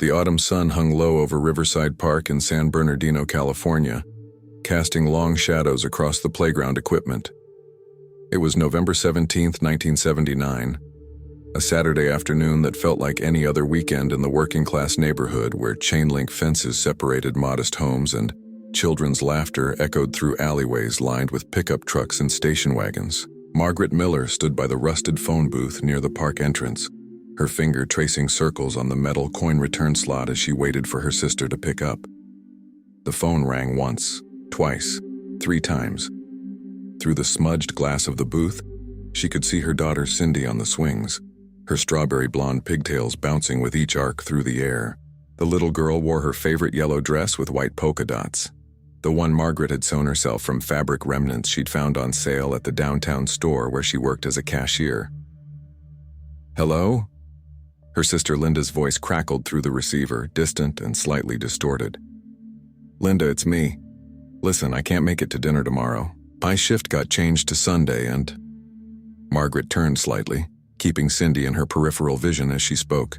The autumn sun hung low over Riverside Park in San Bernardino, California, casting long shadows across the playground equipment. It was November 17, 1979, a Saturday afternoon that felt like any other weekend in the working-class neighborhood where chain-link fences separated modest homes and children's laughter echoed through alleyways lined with pickup trucks and station wagons. Margaret Miller stood by the rusted phone booth near the park entrance, her finger tracing circles on the metal coin return slot as she waited for her sister to pick up. The phone rang once, twice, 3 times. Through the smudged glass of the booth, she could see her daughter Cindy on the swings, her strawberry blonde pigtails bouncing with each arc through the air. The little girl wore her favorite yellow dress with white polka dots, the one Margaret had sewn herself from fabric remnants she'd found on sale at the downtown store where she worked as a cashier. "Hello?" Her sister Linda's voice crackled through the receiver, distant and slightly distorted. "Linda, it's me. Listen, I can't make it to dinner tomorrow. My shift got changed to Sunday and—" Margaret turned slightly, keeping Cindy in her peripheral vision as she spoke.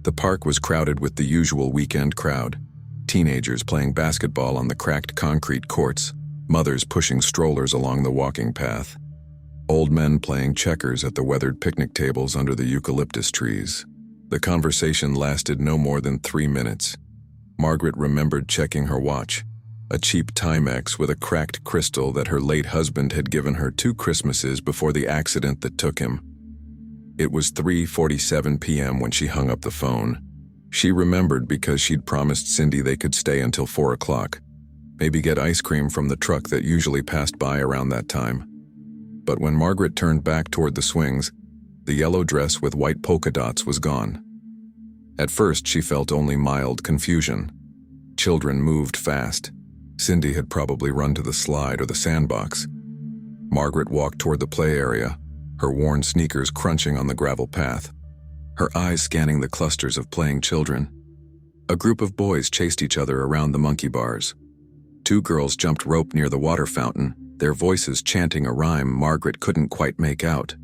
The park was crowded with the usual weekend crowd. Teenagers playing basketball on the cracked concrete courts, mothers pushing strollers along the walking path, old men playing checkers at the weathered picnic tables under the eucalyptus trees. The conversation lasted no more than 3 minutes. Margaret remembered checking her watch, a cheap Timex with a cracked crystal that her late husband had given her 2 Christmases before the accident that took him. It was 3:47 p.m. when she hung up the phone. She remembered because she'd promised Cindy they could stay until 4 o'clock, maybe get ice cream from the truck that usually passed by around that time. But when Margaret turned back toward the swings, the yellow dress with white polka dots was gone. At first, she felt only mild confusion. Children moved fast. Cindy had probably run to the slide or the sandbox. Margaret walked toward the play area, her worn sneakers crunching on the gravel path, her eyes scanning the clusters of playing children. A group of boys chased each other around the monkey bars. 2 girls jumped rope near the water fountain, their voices chanting a rhyme Margaret couldn't quite make out.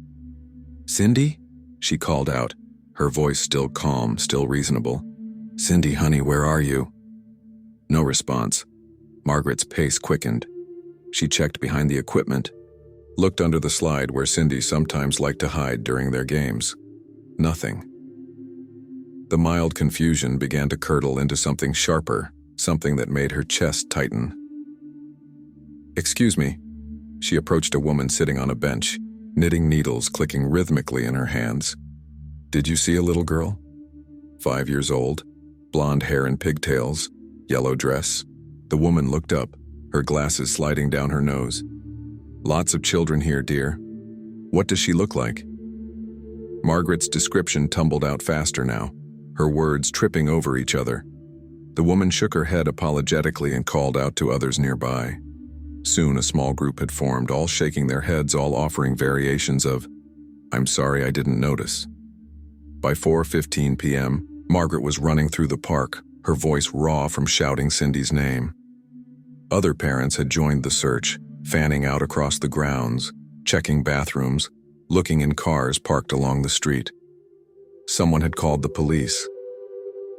"Cindy?" she called out, her voice still calm, still reasonable. "Cindy, honey, where are you?" No response. Margaret's pace quickened. She checked behind the equipment, looked under the slide where Cindy sometimes liked to hide during their games. Nothing. The mild confusion began to curdle into something sharper, something that made her chest tighten. "Excuse me." She approached a woman sitting on a bench, knitting needles clicking rhythmically in her hands. "Did you see a little girl? 5 years old, blonde hair and pigtails, yellow dress?" The woman looked up, her glasses sliding down her nose. "Lots of children here, dear. What does she look like?" Margaret's description tumbled out faster now, her words tripping over each other. The woman shook her head apologetically and called out to others nearby. Soon a small group had formed, all shaking their heads, all offering variations of, "I'm sorry I didn't notice." By 4:15 p.m., Margaret was running through the park, her voice raw from shouting Cindy's name. Other parents had joined the search, fanning out across the grounds, checking bathrooms, looking in cars parked along the street. Someone had called the police.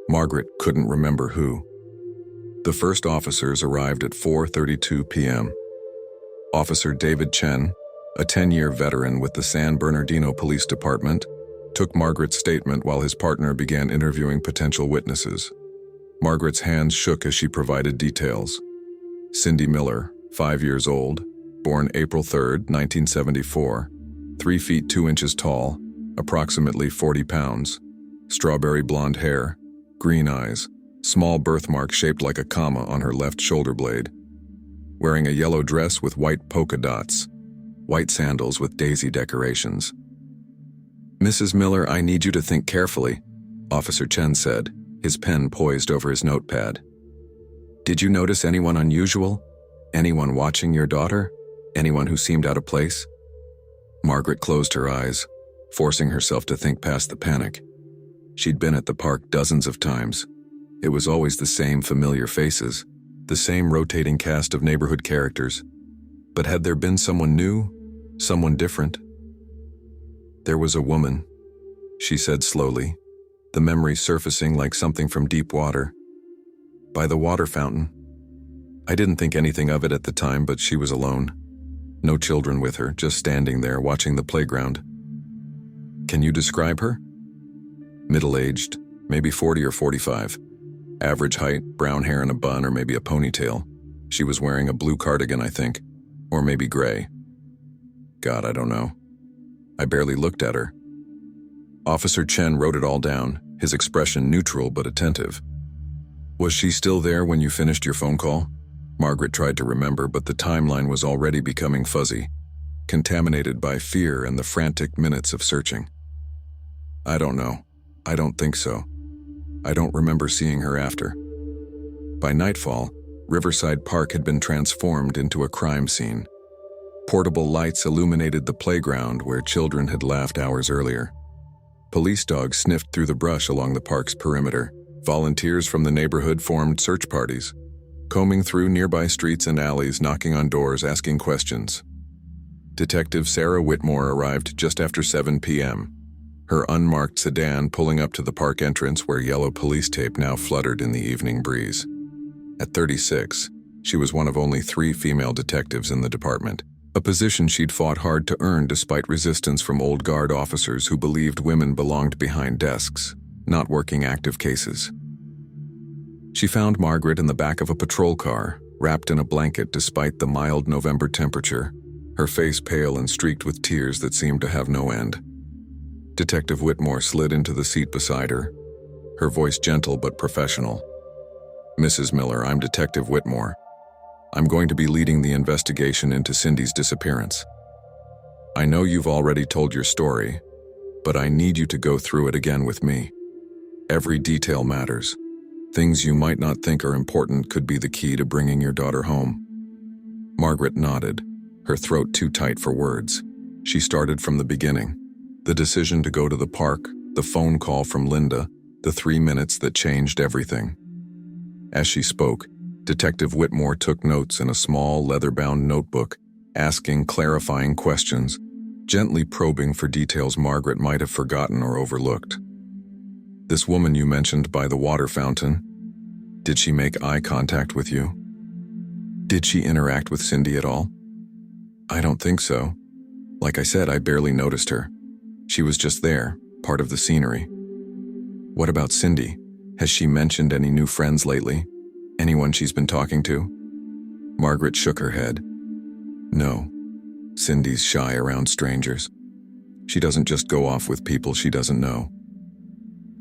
Margaret couldn't remember who. The first officers arrived at 4:32 p.m. Officer David Chen, a 10-year veteran with the San Bernardino Police Department, took Margaret's statement while his partner began interviewing potential witnesses. Margaret's hands shook as she provided details. Cindy Miller, 5 years old, born April 3, 1974, 3 feet 2 inches tall, approximately 40 pounds, strawberry blonde hair, green eyes, small birthmark shaped like a comma on her left shoulder blade. Wearing a yellow dress with white polka dots, white sandals with daisy decorations. "Mrs. Miller, I need you to think carefully," Officer Chen said, his pen poised over his notepad. "Did you notice anyone unusual? Anyone watching your daughter? Anyone who seemed out of place?" Margaret closed her eyes, forcing herself to think past the panic. She'd been at the park dozens of times. It was always the same familiar faces, the same rotating cast of neighborhood characters. But had there been someone new, someone different? "There was a woman," she said slowly, the memory surfacing like something from deep water. By the water fountain. I didn't think anything of it at the time, but she was alone. No children with her, just standing there watching the playground. Can you describe her? Middle-aged, maybe 40 or 45. Average height, brown hair in a bun or maybe a ponytail. She was wearing a blue cardigan, I think. Or maybe gray. God, I don't know. I barely looked at her. Officer Chen wrote it all down, his expression neutral but attentive. Was she still there when you finished your phone call? Margaret tried to remember, but the timeline was already becoming fuzzy, contaminated by fear and the frantic minutes of searching. I don't know. I don't think so. I don't remember seeing her after. By nightfall, Riverside Park had been transformed into a crime scene. Portable lights illuminated the playground where children had laughed hours earlier. Police dogs sniffed through the brush along the park's perimeter. Volunteers from the neighborhood formed search parties, combing through nearby streets and alleys, knocking on doors, asking questions. Detective Sarah Whitmore arrived just after 7 p.m., her unmarked sedan pulling up to the park entrance where yellow police tape now fluttered in the evening breeze. At 36, she was one of only 3 female detectives in the department, a position she'd fought hard to earn despite resistance from old guard officers who believed women belonged behind desks, not working active cases. She found Margaret in the back of a patrol car, wrapped in a blanket despite the mild November temperature, her face pale and streaked with tears that seemed to have no end. Detective Whitmore slid into the seat beside her, her voice gentle but professional. Mrs. Miller, I'm Detective Whitmore. I'm going to be leading the investigation into Cindy's disappearance. I know you've already told your story, but I need you to go through it again with me. Every detail matters. Things you might not think are important could be the key to bringing your daughter home. Margaret nodded, her throat too tight for words. She started from the beginning. The decision to go to the park, the phone call from Linda, the 3 minutes that changed everything. As she spoke, Detective Whitmore took notes in a small, leather-bound notebook, asking clarifying questions, gently probing for details Margaret might have forgotten or overlooked. This woman you mentioned by the water fountain, did she make eye contact with you? Did she interact with Cindy at all? I don't think so. Like I said, I barely noticed her. She was just there, part of the scenery. What about Cindy? Has she mentioned any new friends lately? Anyone she's been talking to? Margaret shook her head. No. Cindy's shy around strangers. She doesn't just go off with people she doesn't know.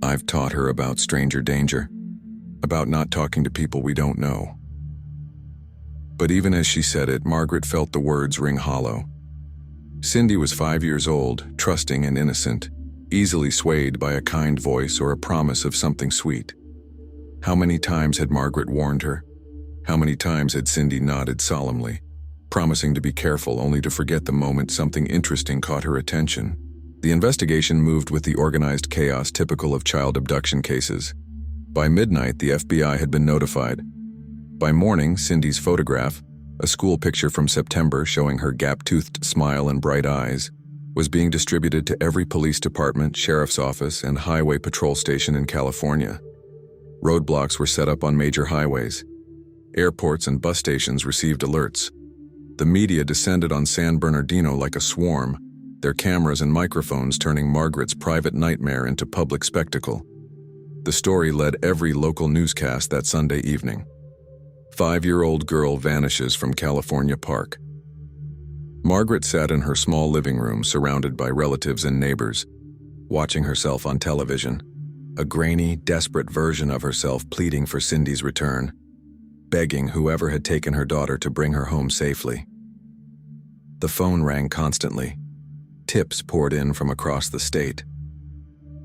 I've taught her about stranger danger, about not talking to people we don't know. But even as she said it, Margaret felt the words ring hollow. Cindy was 5 years old, trusting and innocent, easily swayed by a kind voice or a promise of something sweet. How many times had Margaret warned her? How many times had Cindy nodded solemnly, promising to be careful only to forget the moment something interesting caught her attention? The investigation moved with the organized chaos typical of child abduction cases. By midnight, the FBI had been notified. By morning, Cindy's photograph, a school picture from September showing her gap-toothed smile and bright eyes, was being distributed to every police department, sheriff's office, and highway patrol station in California. Roadblocks were set up on major highways. Airports and bus stations received alerts. The media descended on San Bernardino like a swarm, their cameras and microphones turning Margaret's private nightmare into public spectacle. The story led every local newscast that Sunday evening. 5-year-old girl vanishes from California Park. Margaret sat in her small living room surrounded by relatives and neighbors, watching herself on television, a grainy, desperate version of herself pleading for Cindy's return, begging whoever had taken her daughter to bring her home safely. The phone rang constantly. Tips poured in from across the state.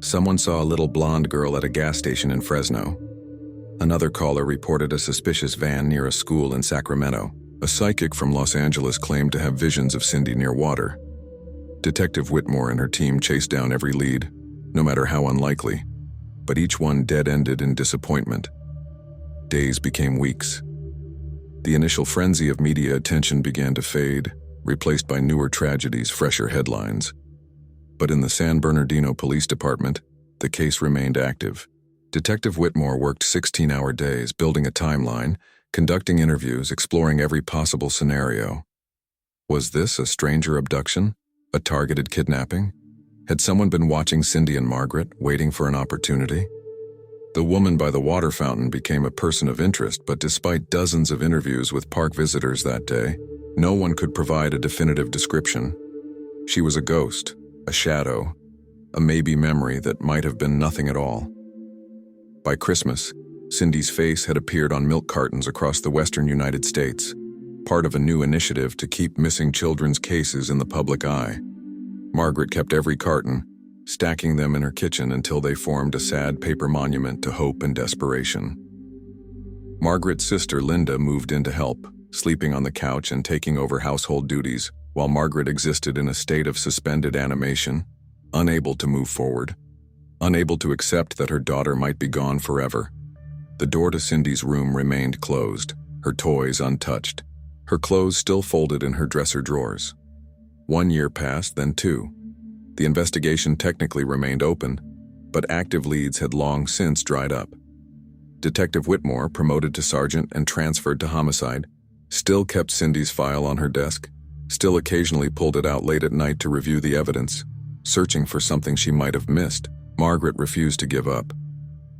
Someone saw a little blonde girl at a gas station in Fresno. Another caller reported a suspicious van near a school in Sacramento. A psychic from Los Angeles claimed to have visions of Cindy near water. Detective Whitmore and her team chased down every lead, no matter how unlikely, but each one dead-ended in disappointment. Days became weeks. The initial frenzy of media attention began to fade, replaced by newer tragedies, fresher headlines. But in the San Bernardino Police Department, the case remained active. Detective Whitmore worked 16-hour days, building a timeline, conducting interviews, exploring every possible scenario. Was this a stranger abduction? A targeted kidnapping? Had someone been watching Cindy and Margaret, waiting for an opportunity? The woman by the water fountain became a person of interest, but despite dozens of interviews with park visitors that day, no one could provide a definitive description. She was a ghost, a shadow, a maybe memory that might have been nothing at all. By Christmas, Cindy's face had appeared on milk cartons across the western United States, part of a new initiative to keep missing children's cases in the public eye. Margaret kept every carton, stacking them in her kitchen until they formed a sad paper monument to hope and desperation. Margaret's sister Linda moved in to help, sleeping on the couch and taking over household duties, while Margaret existed in a state of suspended animation, unable to move forward, unable to accept that her daughter might be gone forever. The door to Cindy's room remained closed, her toys untouched, her clothes still folded in her dresser drawers. 1 year passed, then 2. The investigation technically remained open, but active leads had long since dried up. Detective Whitmore, promoted to sergeant and transferred to homicide, still kept Cindy's file on her desk, still occasionally pulled it out late at night to review the evidence, searching for something she might have missed. Margaret refused to give up.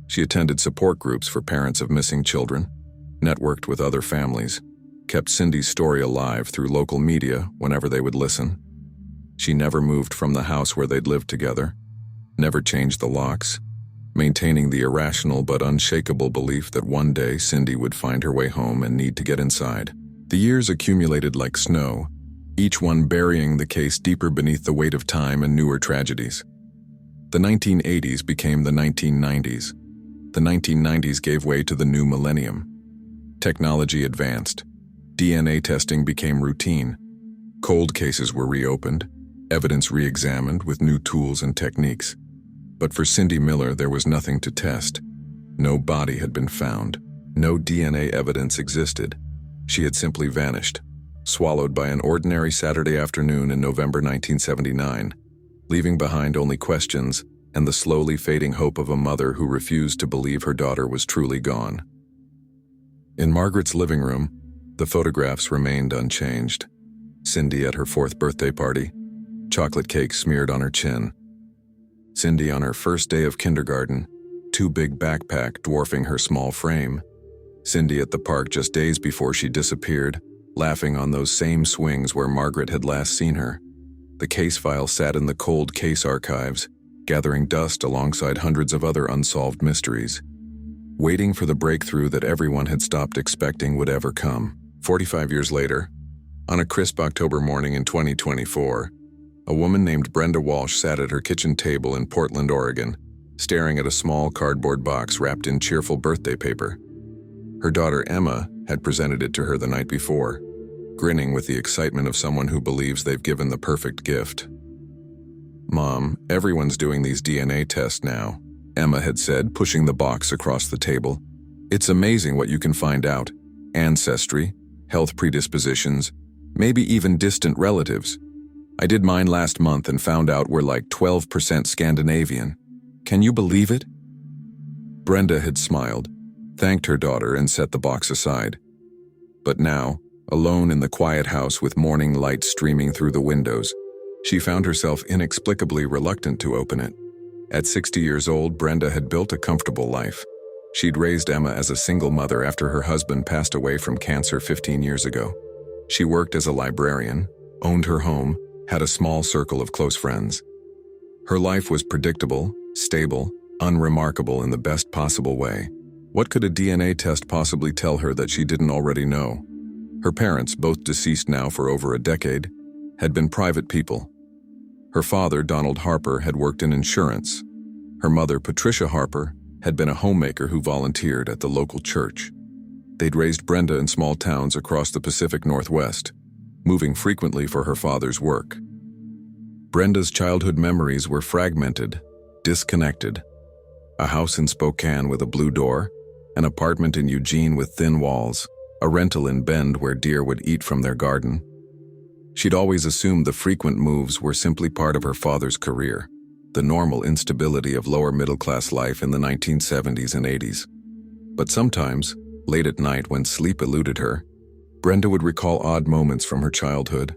She attended support groups for parents of missing children, networked with other families, kept Cindy's story alive through local media whenever they would listen. She never moved from the house where they'd lived together, never changed the locks, maintaining the irrational but unshakable belief that one day Cindy would find her way home and need to get inside. The years accumulated like snow, each one burying the case deeper beneath the weight of time and newer tragedies. The 1980s became the 1990s. The 1990s gave way to the new millennium. Technology advanced. DNA testing became routine. Cold cases were reopened, evidence re-examined with new tools and techniques. But for Cindy Miller, there was nothing to test. No body had been found. No DNA evidence existed. She had simply vanished, swallowed by an ordinary Saturday afternoon in November 1979, leaving behind only questions and the slowly fading hope of a mother who refused to believe her daughter was truly gone. In Margaret's living room, the photographs remained unchanged. Cindy at her 4th birthday party, chocolate cake smeared on her chin. Cindy on her first day of kindergarten, too big backpack dwarfing her small frame. Cindy at the park just days before she disappeared, laughing on those same swings where Margaret had last seen her. The case file sat in the cold case archives, gathering dust alongside hundreds of other unsolved mysteries, waiting for the breakthrough that everyone had stopped expecting would ever come. 45 years later, on a crisp October morning in 2024, a woman named Brenda Walsh sat at her kitchen table in Portland, Oregon, staring at a small cardboard box wrapped in cheerful birthday paper. Her daughter Emma had presented it to her the night before, grinning with the excitement of someone who believes they've given the perfect gift. "Mom, everyone's doing these DNA tests now," Emma had said, pushing the box across the table. "It's amazing what you can find out. Ancestry, health predispositions, maybe even distant relatives. I did mine last month and found out we're like 12% Scandinavian. Can you believe it?" Brenda had smiled, thanked her daughter, and set the box aside. But now, alone in the quiet house with morning light streaming through the windows, she found herself inexplicably reluctant to open it. At 60 years old, Brenda had built a comfortable life. She'd raised Emma as a single mother after her husband passed away from cancer 15 years ago. She worked as a librarian, owned her home, had a small circle of close friends. Her life was predictable, stable, unremarkable in the best possible way. What could a DNA test possibly tell her that she didn't already know? Her parents, both deceased now for over a decade, had been private people. Her father, Donald Harper, had worked in insurance. Her mother, Patricia Harper, had been a homemaker who volunteered at the local church. They'd raised Brenda in small towns across the Pacific Northwest, moving frequently for her father's work. Brenda's childhood memories were fragmented, disconnected. A house in Spokane with a blue door, an apartment in Eugene with thin walls, a rental in Bend where deer would eat from their garden. She'd always assumed the frequent moves were simply part of her father's career. the normal instability of lower middle-class life in the 1970s and 80s. But sometimes, late at night when sleep eluded her, Brenda would recall odd moments from her childhood,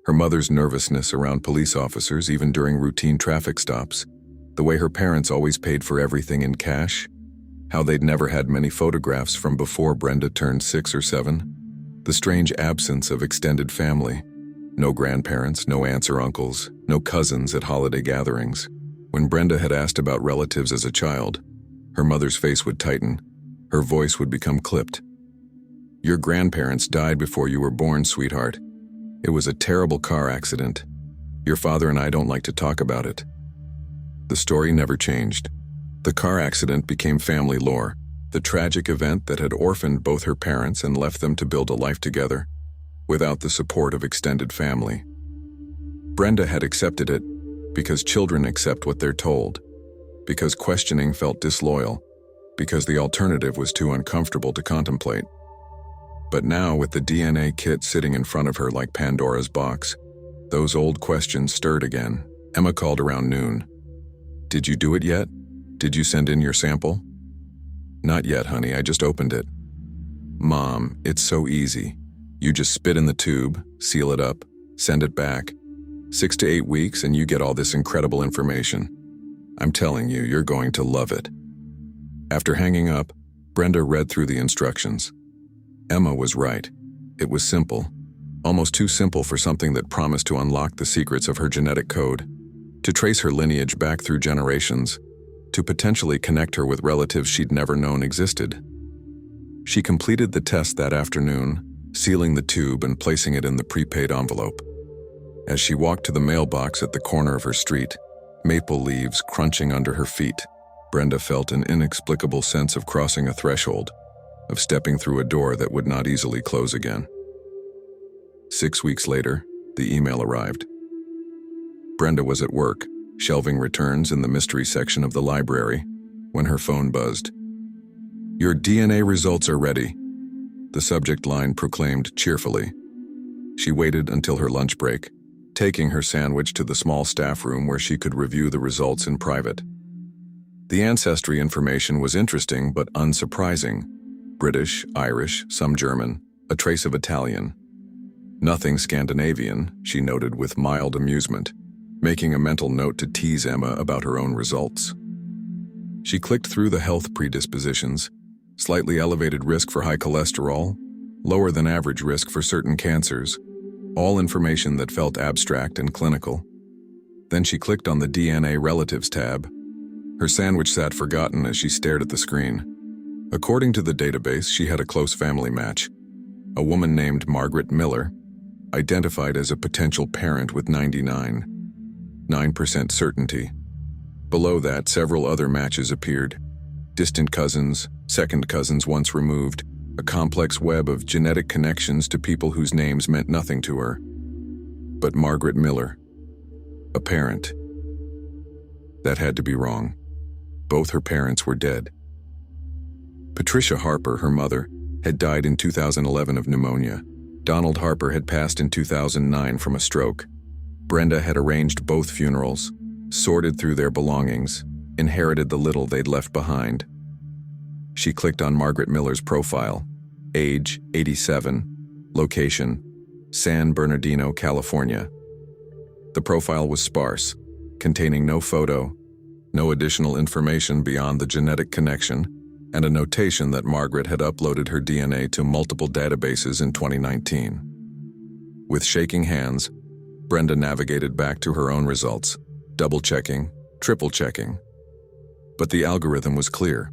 her mother's nervousness around police officers even during routine traffic stops, the way her parents always paid for everything in cash, how they'd never had many photographs from before Brenda turned 6 or 7, the strange absence of extended family, no grandparents, no aunts or uncles, no cousins at holiday gatherings. When Brenda had asked about relatives as a child, her mother's face would tighten, her voice would become clipped. "Your grandparents died before you were born, sweetheart. It was a terrible car accident. Your father and I don't like to talk about it." The story never changed. The car accident became family lore, the tragic event that had orphaned both her parents and left them to build a life together, without the support of extended family. Brenda had accepted it because children accept what they're told, because questioning felt disloyal, because the alternative was too uncomfortable to contemplate. But now, with the DNA kit sitting in front of her like Pandora's box, those old questions stirred again. Emma called around noon. "Did you do it yet? Did you send in your sample?" "Not yet, honey, I just opened it." "Mom, it's so easy. You just spit in the tube, seal it up, send it back. 6 to 8 weeks and you get all this incredible information. I'm telling you, you're going to love it." After hanging up, Brenda read through the instructions. Emma was right. It was simple, almost too simple for something that promised to unlock the secrets of her genetic code, to trace her lineage back through generations, to potentially connect her with relatives she'd never known existed. She completed the test that afternoon, sealing the tube and placing it in the prepaid envelope. As she walked to the mailbox at the corner of her street, maple leaves crunching under her feet, Brenda felt an inexplicable sense of crossing a threshold, of stepping through a door that would not easily close again. 6 weeks later, the email arrived. Brenda was at work, shelving returns in the mystery section of the library, when her phone buzzed. "Your DNA results are ready," the subject line proclaimed cheerfully. She waited until her lunch break, taking her sandwich to the small staff room where she could review the results in private. The ancestry information was interesting but unsurprising. British, Irish, some German, a trace of Italian. Nothing Scandinavian, she noted with mild amusement, making a mental note to tease Emma about her own results. She clicked through the health predispositions: slightly elevated risk for high cholesterol, lower than average risk for certain cancers, all information that felt abstract and clinical. Then she clicked on the DNA Relatives tab. Her sandwich sat forgotten as she stared at the screen. According to the database, she had a close family match. A woman named Margaret Miller, identified as a potential parent with 99.9% certainty. Below that, several other matches appeared. Distant cousins, second cousins once removed, a complex web of genetic connections to people whose names meant nothing to her. But Margaret Miller, a parent. That had to be wrong. Both her parents were dead. Patricia Harper, her mother, had died in 2011 of pneumonia. Donald Harper had passed in 2009 from a stroke. Brenda had arranged both funerals, sorted through their belongings, inherited the little they'd left behind. She clicked on Margaret Miller's profile. Age, 87. Location, San Bernardino, California. The profile was sparse, containing no photo, no additional information beyond the genetic connection, and a notation that Margaret had uploaded her DNA to multiple databases in 2019. With shaking hands, Brenda navigated back to her own results, double-checking, triple-checking. But the algorithm was clear.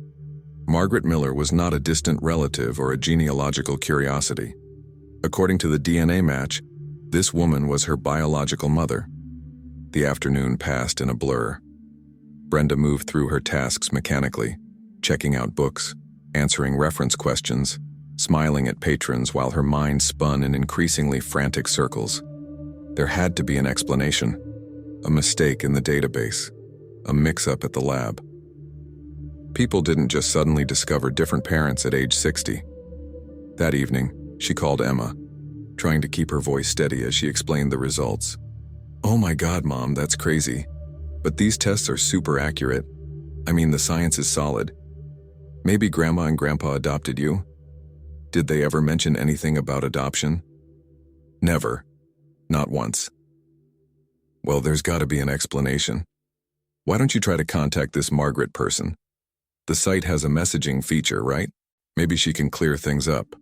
Margaret Miller was not a distant relative or a genealogical curiosity. According to the DNA match, this woman was her biological mother. The afternoon passed in a blur. Brenda moved through her tasks mechanically, checking out books, answering reference questions, smiling at patrons while her mind spun in increasingly frantic circles. There had to be an explanation. A mistake in the database. A mix-up at the lab. People didn't just suddenly discover different parents at age 60. That evening, she called Emma, trying to keep her voice steady as she explained the results. "Oh my God, Mom, that's crazy. But these tests are super accurate. I mean, the science is solid. Maybe Grandma and Grandpa adopted you? Did they ever mention anything about adoption? Never. Not once. Well, there's got to be an explanation. Why don't you try to contact this Margaret person? The site has a messaging feature, right? Maybe she can clear things up.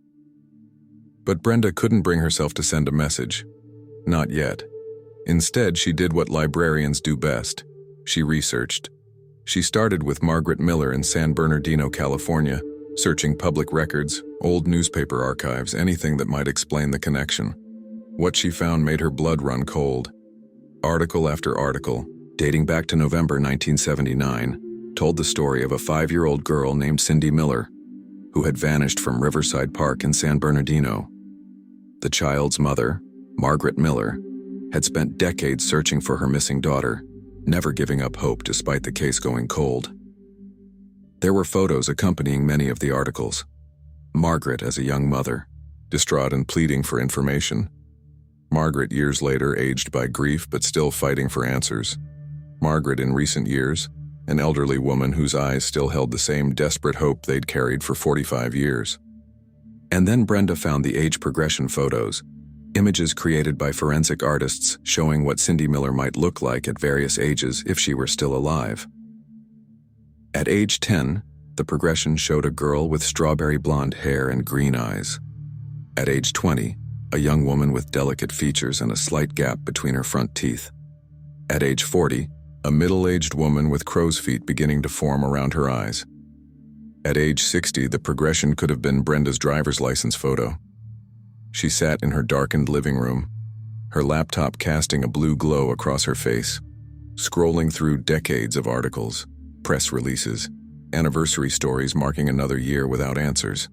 But Brenda couldn't bring herself to send a message. Not yet. Instead, she did what librarians do best. She researched. She started with Margaret Miller in San Bernardino, California, searching public records, old newspaper archives, anything that might explain the connection. What she found made her blood run cold. Article after article, dating back to November 1979, told the story of a 5-year-old girl named Cindy Miller, who had vanished from Riverside Park in San Bernardino. The child's mother, Margaret Miller, had spent decades searching for her missing daughter, never giving up hope despite the case going cold. There were photos accompanying many of the articles. Margaret as a young mother, distraught and pleading for information. Margaret years later, aged by grief but still fighting for answers. Margaret in recent years, an elderly woman whose eyes still held the same desperate hope they'd carried for 45 years. And then Brenda found the age progression photos, images created by forensic artists showing what Cindy Miller might look like at various ages if she were still alive. At age 10, the progression showed a girl with strawberry blonde hair and green eyes. At age 20, a young woman with delicate features and a slight gap between her front teeth. At age 40, a middle-aged woman with crow's feet beginning to form around her eyes. At age 60, the progression could have been Brenda's driver's license photo. She sat in her darkened living room, her laptop casting a blue glow across her face, scrolling through decades of articles, press releases, anniversary stories marking another year without answers.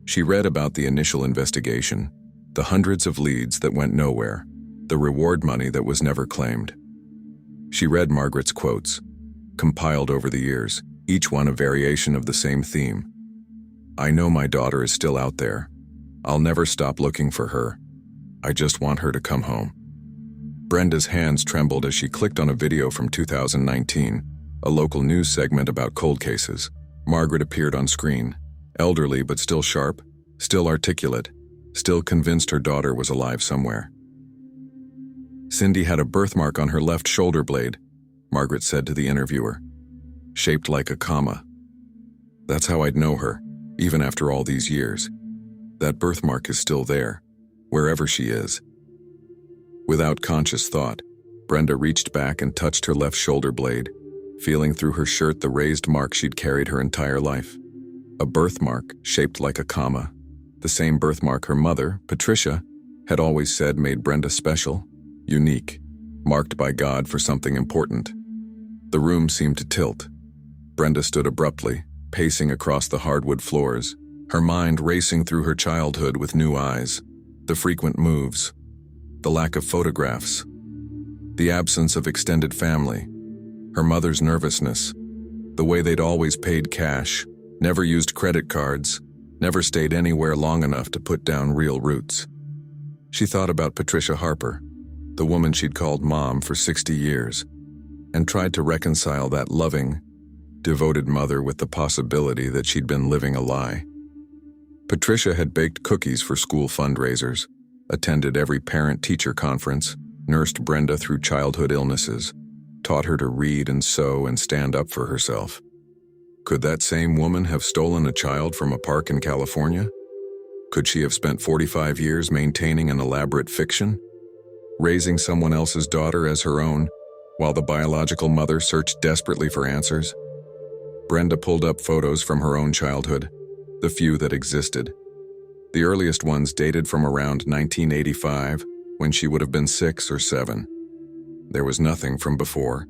She read about the initial investigation, the hundreds of leads that went nowhere, the reward money that was never claimed. She read Margaret's quotes, compiled over the years, each one a variation of the same theme. I know my daughter is still out there. I'll never stop looking for her. I just want her to come home. Brenda's hands trembled as she clicked on a video from 2019, a local news segment about cold cases. Margaret appeared on screen, elderly but still sharp, still articulate, still convinced her daughter was alive somewhere. Cindy had a birthmark on her left shoulder blade, Margaret said to the interviewer, shaped like a comma. That's how I'd know her, even after all these years. That birthmark is still there, wherever she is. Without conscious thought, Brenda reached back and touched her left shoulder blade, feeling through her shirt the raised mark she'd carried her entire life. A birthmark shaped like a comma, the same birthmark her mother, Patricia, had always said made Brenda special, unique, marked by God for something important. The room seemed to tilt. Brenda stood abruptly, pacing across the hardwood floors, her mind racing through her childhood with new eyes, the frequent moves, the lack of photographs, the absence of extended family, her mother's nervousness, the way they'd always paid cash, never used credit cards, never stayed anywhere long enough to put down real roots. She thought about Patricia Harper, the woman she'd called Mom for 60 years, and tried to reconcile that loving, devoted mother with the possibility that she'd been living a lie. Patricia had baked cookies for school fundraisers, attended every parent-teacher conference, nursed Brenda through childhood illnesses, taught her to read and sew and stand up for herself. Could that same woman have stolen a child from a park in California? Could she have spent 45 years maintaining an elaborate fiction, raising someone else's daughter as her own, while the biological mother searched desperately for answers? Brenda pulled up photos from her own childhood, the few that existed. The earliest ones dated from around 1985, when she would have been 6 or 7. There was nothing from before.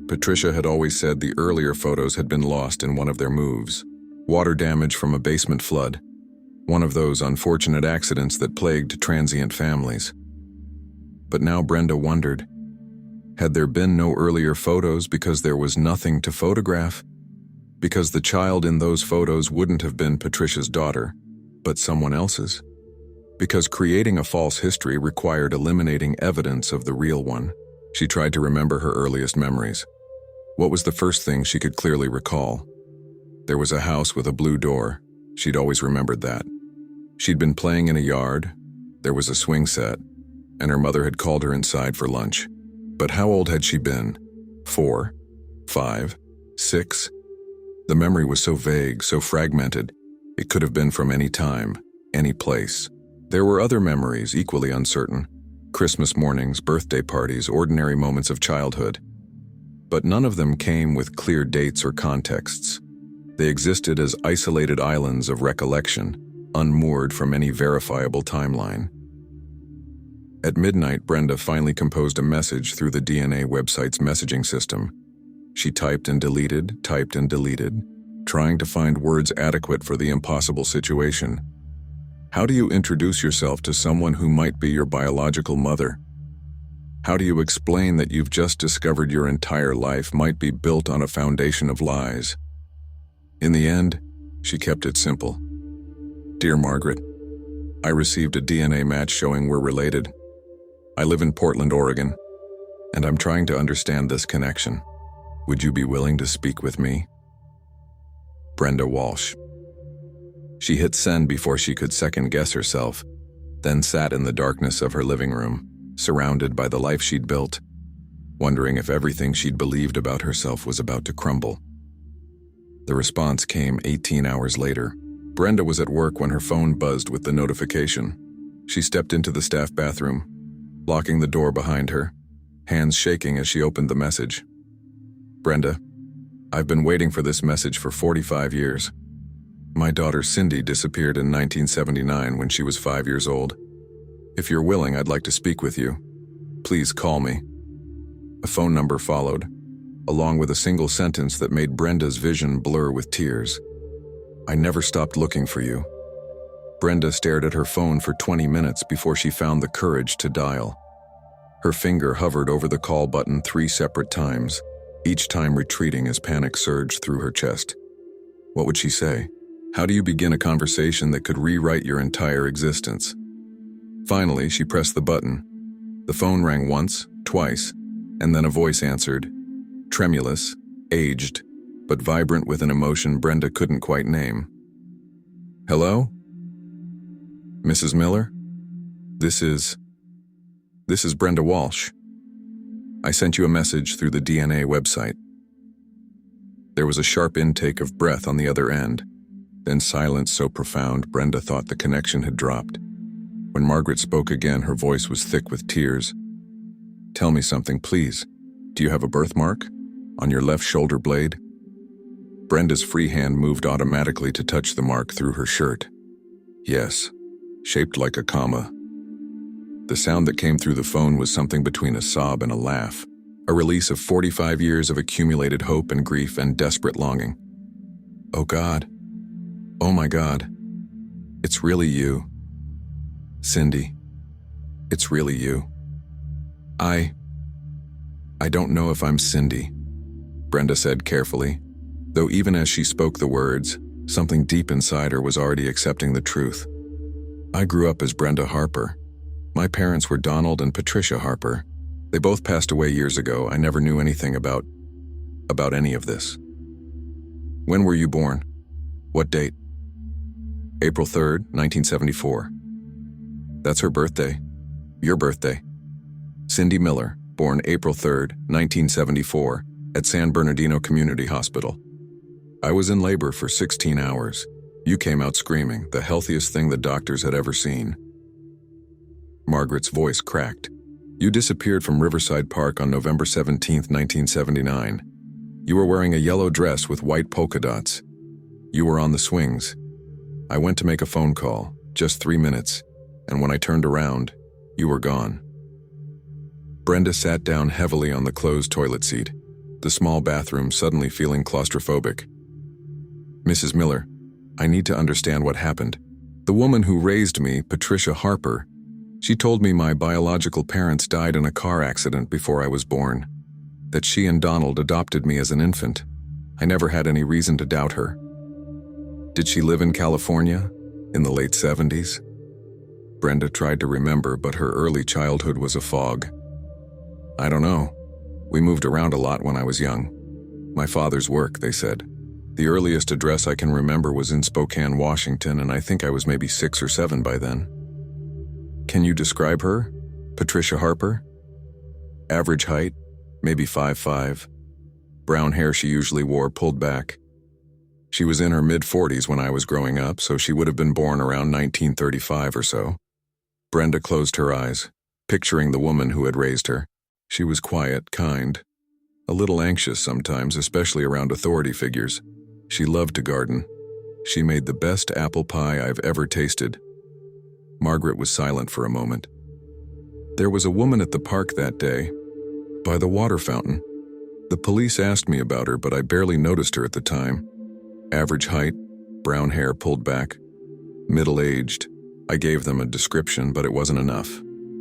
Patricia had always said the earlier photos had been lost in one of their moves, water damage from a basement flood, one of those unfortunate accidents that plagued transient families. But now Brenda wondered, had there been no earlier photos because there was nothing to photograph? Because the child in those photos wouldn't have been Patricia's daughter, but someone else's? Because creating a false history required eliminating evidence of the real one? She tried to remember her earliest memories. What was the first thing she could clearly recall? There was a house with a blue door. She'd always remembered that. She'd been playing in a yard, there was a swing set, and her mother had called her inside for lunch. But how old had she been? 4? 5? 6? The memory was so vague, so fragmented, it could have been from any time, any place. There were other memories, equally uncertain. Christmas mornings, birthday parties, ordinary moments of childhood. But none of them came with clear dates or contexts. They existed as isolated islands of recollection, unmoored from any verifiable timeline. At midnight, Brenda finally composed a message through the DNA website's messaging system. She typed and deleted, trying to find words adequate for the impossible situation. How do you introduce yourself to someone who might be your biological mother? How do you explain that you've just discovered your entire life might be built on a foundation of lies? In the end, she kept it simple. Dear Margaret, I received a DNA match showing we're related. I live in Portland, Oregon, and I'm trying to understand this connection. Would you be willing to speak with me? Brenda Walsh. She hit send before she could second-guess herself, then sat in the darkness of her living room, surrounded by the life she'd built, wondering if everything she'd believed about herself was about to crumble. The response came 18 hours later. Brenda was at work when her phone buzzed with the notification. She stepped into the staff bathroom, locking the door behind her, hands shaking as she opened the message. Brenda, I've been waiting for this message for 45 years. My daughter Cindy disappeared in 1979 when she was 5 years old. If you're willing, I'd like to speak with you. Please call me. A phone number followed, along with a single sentence that made Brenda's vision blur with tears. I never stopped looking for you. Brenda stared at her phone for 20 minutes before she found the courage to dial. Her finger hovered over the call button 3 separate times, each time retreating as panic surged through her chest. What would she say? How do you begin a conversation that could rewrite your entire existence? Finally, she pressed the button. The phone rang once, twice, and then a voice answered, tremulous, aged, but vibrant with an emotion Brenda couldn't quite name. Hello? Mrs. Miller? This is Brenda Walsh. I sent you a message through the DNA website. There was a sharp intake of breath on the other end, then silence so profound Brenda thought the connection had dropped. When Margaret spoke again, her voice was thick with tears. Tell me something, please. Do you have a birthmark? On your left shoulder blade? Brenda's free hand moved automatically to touch the mark through her shirt. Yes, shaped like a comma. The sound that came through the phone was something between a sob and a laugh, a release of 45 years of accumulated hope and grief and desperate longing. Oh God. Oh my God. It's really you. Cindy. It's really you. I don't know if I'm Cindy, Brenda said carefully, though even as she spoke the words, something deep inside her was already accepting the truth. I grew up as Brenda Harper. My parents were Donald and Patricia Harper. They both passed away years ago. I never knew anything about any of this. When were you born? What date? April 3rd, 1974. That's her birthday. Your birthday. Cindy Miller, born April 3rd, 1974, at San Bernardino Community Hospital. I was in labor for 16 hours. You came out screaming, the healthiest thing the doctors had ever seen. Margaret's voice cracked. You disappeared from Riverside Park on November 17, 1979. You were wearing a yellow dress with white polka dots. You were on the swings. I went to make a phone call, just 3 minutes, and when I turned around, you were gone. Brenda sat down heavily on the closed toilet seat, the small bathroom suddenly feeling claustrophobic. Mrs. Miller, I need to understand what happened. The woman who raised me, Patricia Harper, she told me my biological parents died in a car accident before I was born, that she and Donald adopted me as an infant. I never had any reason to doubt her. Did she live in California in the late 70s? Brenda tried to remember, but her early childhood was a fog. I don't know. We moved around a lot when I was young. My father's work, they said. The earliest address I can remember was in Spokane, Washington, and I think I was maybe 6 or 7 by then. Can you describe her? Patricia Harper? Average height, maybe 5'5". Brown hair she usually wore pulled back. She was in her mid-40s when I was growing up, so she would have been born around 1935 or so. Brenda closed her eyes, picturing the woman who had raised her. She was quiet, kind, a little anxious sometimes, especially around authority figures. She loved to garden. She made the best apple pie I've ever tasted. Margaret was silent for a moment. There was a woman at the park that day, by the water fountain. The police asked me about her, but I barely noticed her at the time. Average height, brown hair pulled back, middle-aged. I gave them a description, but it wasn't enough.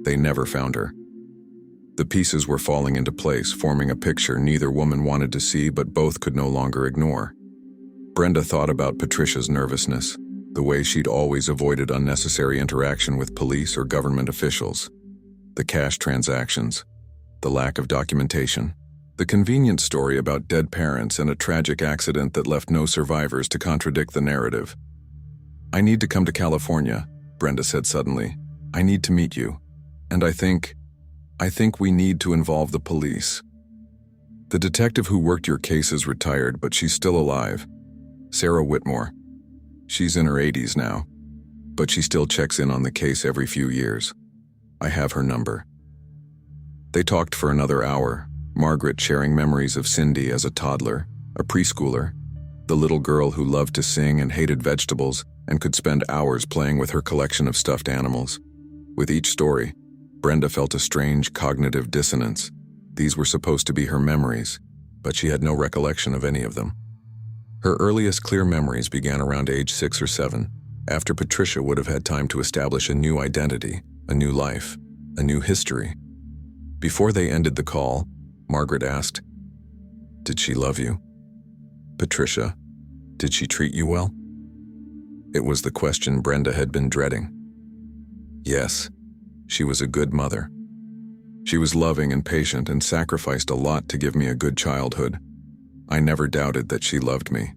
They never found her. The pieces were falling into place, forming a picture neither woman wanted to see, but both could no longer ignore. Brenda thought about Patricia's nervousness, the way she'd always avoided unnecessary interaction with police or government officials, the cash transactions, the lack of documentation, the convenient story about dead parents and a tragic accident that left no survivors to contradict the narrative. I need to come to California, Brenda said suddenly. I need to meet you. And I think we need to involve the police. The detective who worked your case is retired, but she's still alive. Sarah Whitmore. She's in her 80s now, but she still checks in on the case every few years. I have her number. They talked for another hour, Margaret sharing memories of Cindy as a toddler, a preschooler, the little girl who loved to sing and hated vegetables and could spend hours playing with her collection of stuffed animals. With each story, Brenda felt a strange cognitive dissonance. These were supposed to be her memories, but she had no recollection of any of them. Her earliest clear memories began around age 6 or 7, after Patricia would have had time to establish a new identity, a new life, a new history. Before they ended the call, Margaret asked, "Did she love you? Patricia, did she treat you well?" It was the question Brenda had been dreading. Yes, she was a good mother. She was loving and patient and sacrificed a lot to give me a good childhood. I never doubted that she loved me.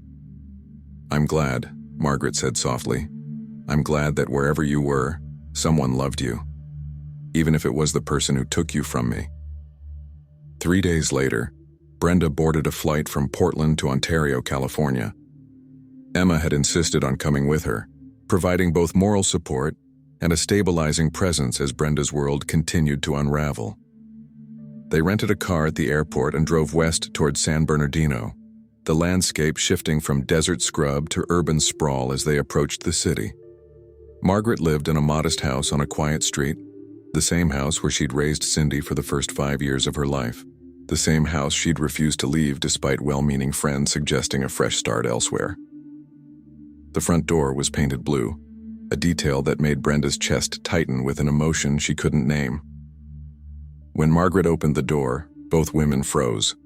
"I'm glad," Margaret said softly. "I'm glad that wherever you were, someone loved you, even if it was the person who took you from me." 3 days later, Brenda boarded a flight from Portland to Ontario, California. Emma had insisted on coming with her, providing both moral support and a stabilizing presence as Brenda's world continued to unravel. They rented a car at the airport and drove west toward San Bernardino, the landscape shifting from desert scrub to urban sprawl as they approached the city. Margaret lived in a modest house on a quiet street, the same house where she'd raised Cindy for the first 5 years of her life, the same house she'd refused to leave despite well-meaning friends suggesting a fresh start elsewhere. The front door was painted blue, a detail that made Brenda's chest tighten with an emotion she couldn't name. When Margaret opened the door, both women froze.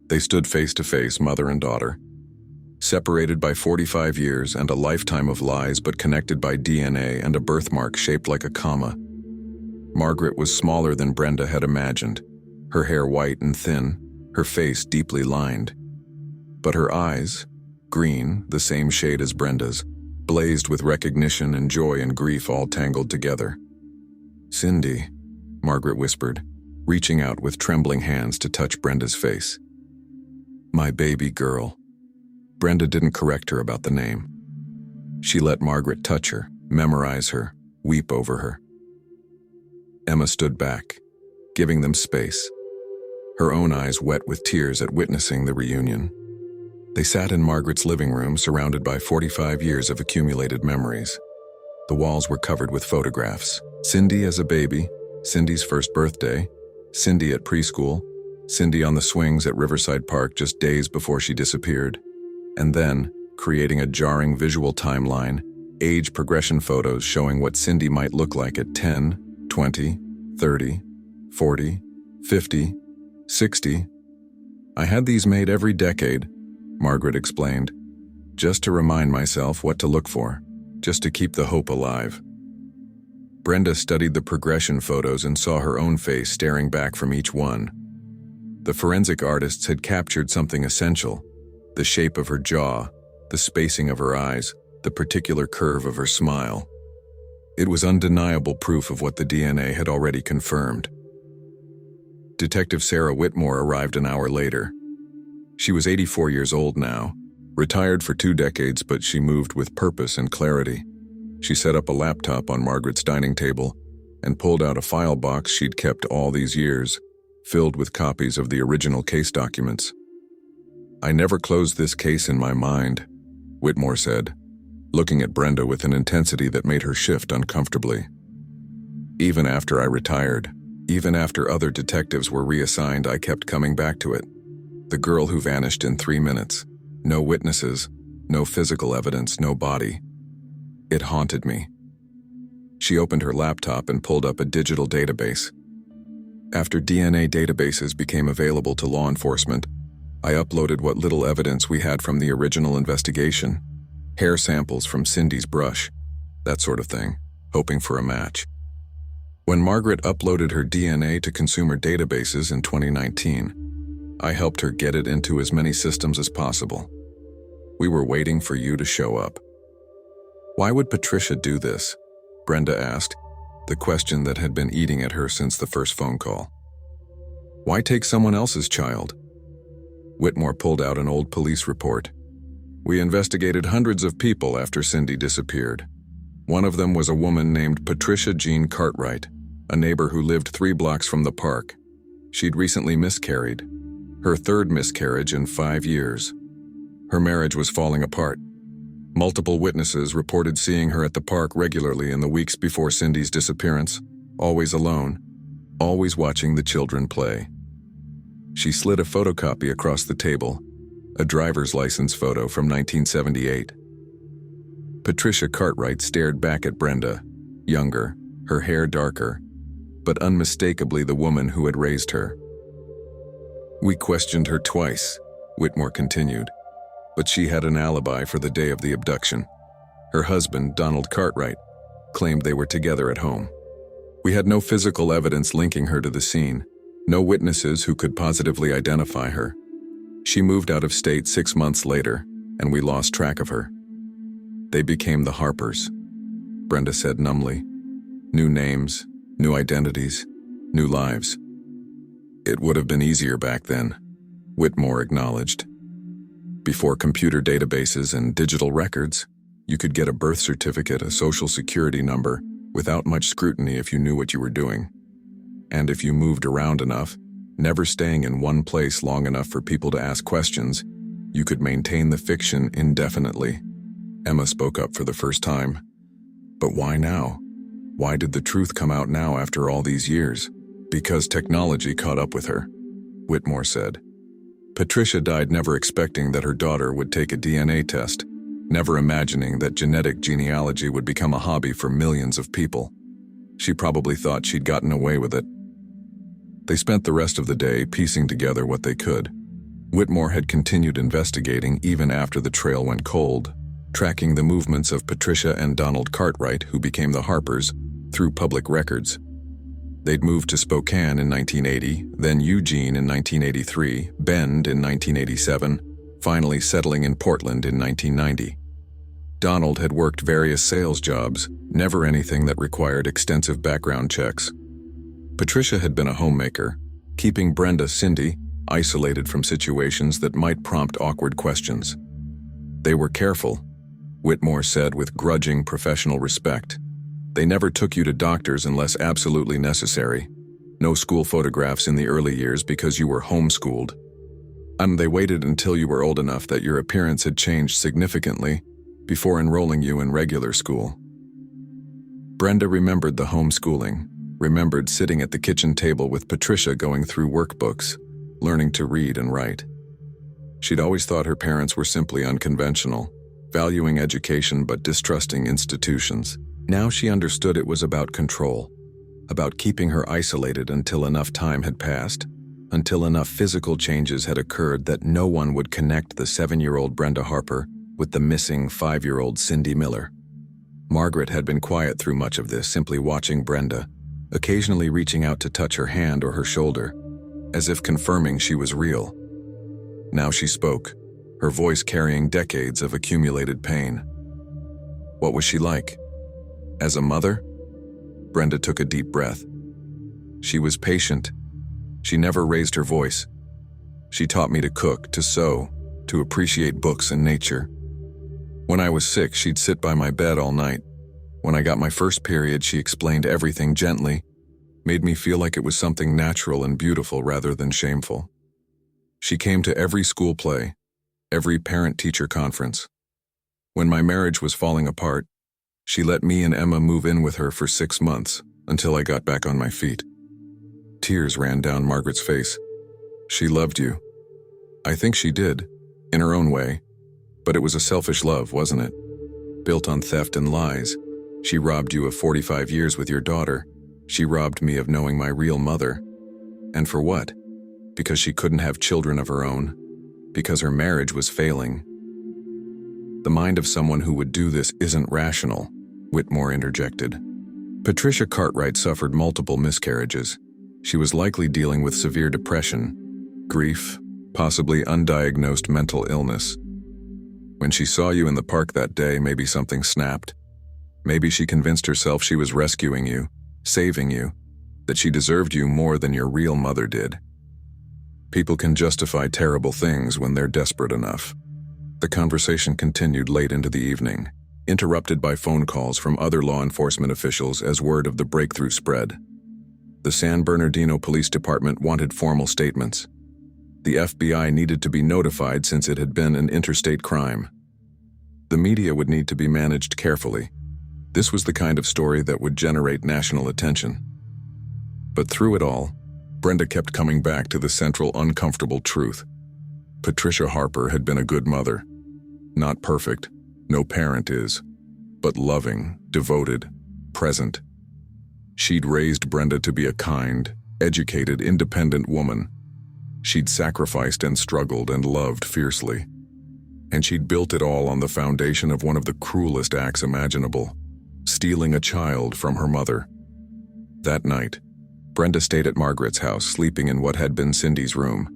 They stood face to face, mother and daughter, separated by 45 years and a lifetime of lies, but connected by DNA and a birthmark shaped like a comma. Margaret was smaller than Brenda had imagined, her hair white and thin, her face deeply lined. But her eyes, green, the same shade as Brenda's, blazed with recognition and joy and grief all tangled together. "Cindy," Margaret whispered, reaching out with trembling hands to touch Brenda's face. "My baby girl." Brenda didn't correct her about the name. She let Margaret touch her, memorize her, weep over her. Emma stood back, giving them space, her own eyes wet with tears at witnessing the reunion. They sat in Margaret's living room, surrounded by 45 years of accumulated memories. The walls were covered with photographs. Cindy as a baby, Cindy's first birthday, Cindy at preschool, Cindy on the swings at Riverside Park just days before she disappeared, and then, creating a jarring visual timeline, age progression photos showing what Cindy might look like at 10, 20, 30, 40, 50, 60. "I had these made every decade," Margaret explained, "just to remind myself what to look for, just to keep the hope alive." Brenda studied the progression photos and saw her own face staring back from each one. The forensic artists had captured something essential: the shape of her jaw, the spacing of her eyes, the particular curve of her smile. It was undeniable proof of what the DNA had already confirmed. Detective Sarah Whitmore arrived an hour later. She was 84 years old now, retired for 2 decades, but she moved with purpose and clarity. She set up a laptop on Margaret's dining table and pulled out a file box she'd kept all these years, filled with copies of the original case documents. "I never closed this case in my mind," Whitmore said, looking at Brenda with an intensity that made her shift uncomfortably. "Even after I retired, even after other detectives were reassigned, I kept coming back to it. The girl who vanished in 3 minutes. No witnesses, no physical evidence, no body. It haunted me." She opened her laptop and pulled up a digital database. "After DNA databases became available to law enforcement, I uploaded what little evidence we had from the original investigation. Hair samples from Cindy's brush, that sort of thing, hoping for a match. When Margaret uploaded her DNA to consumer databases in 2019, I helped her get it into as many systems as possible. We were waiting for you to show up." "Why would Patricia do this?" Brenda asked, the question that had been eating at her since the first phone call. "Why take someone else's child?" Whitmore pulled out an old police report. "We investigated hundreds of people after Cindy disappeared. One of them was a woman named Patricia Jean Cartwright, a neighbor who lived 3 blocks from the park. She'd recently miscarried, her 3rd miscarriage in 5 years. Her marriage was falling apart. Multiple witnesses reported seeing her at the park regularly in the weeks before Cindy's disappearance, always alone, always watching the children play." She slid a photocopy across the table, a driver's license photo from 1978. Patricia Cartwright stared back at Brenda, younger, her hair darker, but unmistakably the woman who had raised her. "We questioned her twice," Whitmore continued, "but she had an alibi for the day of the abduction. Her husband, Donald Cartwright, claimed they were together at home. We had no physical evidence linking her to the scene, no witnesses who could positively identify her. She moved out of state 6 months later, and we lost track of her. They became the Harpers," Brenda said numbly. "New names, new identities, new lives." "It would have been easier back then," Whitmore acknowledged. "Before computer databases and digital records, you could get a birth certificate, a social security number, without much scrutiny if you knew what you were doing. And if you moved around enough, never staying in one place long enough for people to ask questions, you could maintain the fiction indefinitely." Emma spoke up for the first time. "But why now? Why did the truth come out now after all these years?" "Because technology caught up with her," Whitmore said. "Patricia died never expecting that her daughter would take a DNA test, never imagining that genetic genealogy would become a hobby for millions of people. She probably thought she'd gotten away with it." They spent the rest of the day piecing together what they could. Whitmore had continued investigating even after the trail went cold, tracking the movements of Patricia and Donald Cartwright, who became the Harpers, through public records. They'd moved to Spokane in 1980, then Eugene in 1983, Bend in 1987, finally settling in Portland in 1990. Donald had worked various sales jobs, never anything that required extensive background checks. Patricia had been a homemaker, keeping Brenda, Cindy, isolated from situations that might prompt awkward questions. They were careful, Whitmore said with grudging professional respect. They never took you to doctors unless absolutely necessary. No school photographs in the early years because you were homeschooled. They waited until you were old enough that your appearance had changed significantly before enrolling you in regular school. Brenda remembered the homeschooling, remembered sitting at the kitchen table with Patricia going through workbooks, learning to read and write. She'd always thought her parents were simply unconventional, valuing education but distrusting institutions. Now she understood it was about control, about keeping her isolated until enough time had passed, until enough physical changes had occurred that no one would connect the 7-year-old Brenda Harper with the missing 5-year-old Cindy Miller. Margaret had been quiet through much of this, simply watching Brenda, occasionally reaching out to touch her hand or her shoulder, as if confirming she was real. Now she spoke, her voice carrying decades of accumulated pain. What was she like? As a mother? Brenda took a deep breath. She was patient. She never raised her voice. She taught me to cook, to sew, to appreciate books and nature. When I was sick, she'd sit by my bed all night. When I got my first period, she explained everything gently, made me feel like it was something natural and beautiful rather than shameful. She came to every school play, every parent-teacher conference. When my marriage was falling apart, she let me and Emma move in with her for 6 months until I got back on my feet. Tears ran down Margaret's face. She loved you. I think she did, in her own way, but it was a selfish love, wasn't it? Built on theft and lies. She robbed you of 45 years with your daughter. She robbed me of knowing my real mother. And for what? Because she couldn't have children of her own. Because her marriage was failing. The mind of someone who would do this isn't rational, Whitmore interjected. Patricia Cartwright suffered multiple miscarriages. She was likely dealing with severe depression, grief, possibly undiagnosed mental illness. When she saw you in the park that day, maybe something snapped. Maybe she convinced herself she was rescuing you, saving you, that she deserved you more than your real mother did. People can justify terrible things when they're desperate enough. The conversation continued late into the evening, interrupted by phone calls from other law enforcement officials as word of the breakthrough spread. The San Bernardino Police Department wanted formal statements. The FBI needed to be notified since it had been an interstate crime. The media would need to be managed carefully. This was the kind of story that would generate national attention. But through it all, Brenda kept coming back to the central uncomfortable truth. Patricia Harper had been a good mother. Not perfect, no parent is, but loving, devoted, present. She'd raised Brenda to be a kind, educated, independent woman. She'd sacrificed and struggled and loved fiercely. And she'd built it all on the foundation of one of the cruelest acts imaginable, stealing a child from her mother. That night, Brenda stayed at Margaret's house, sleeping in what had been Cindy's room.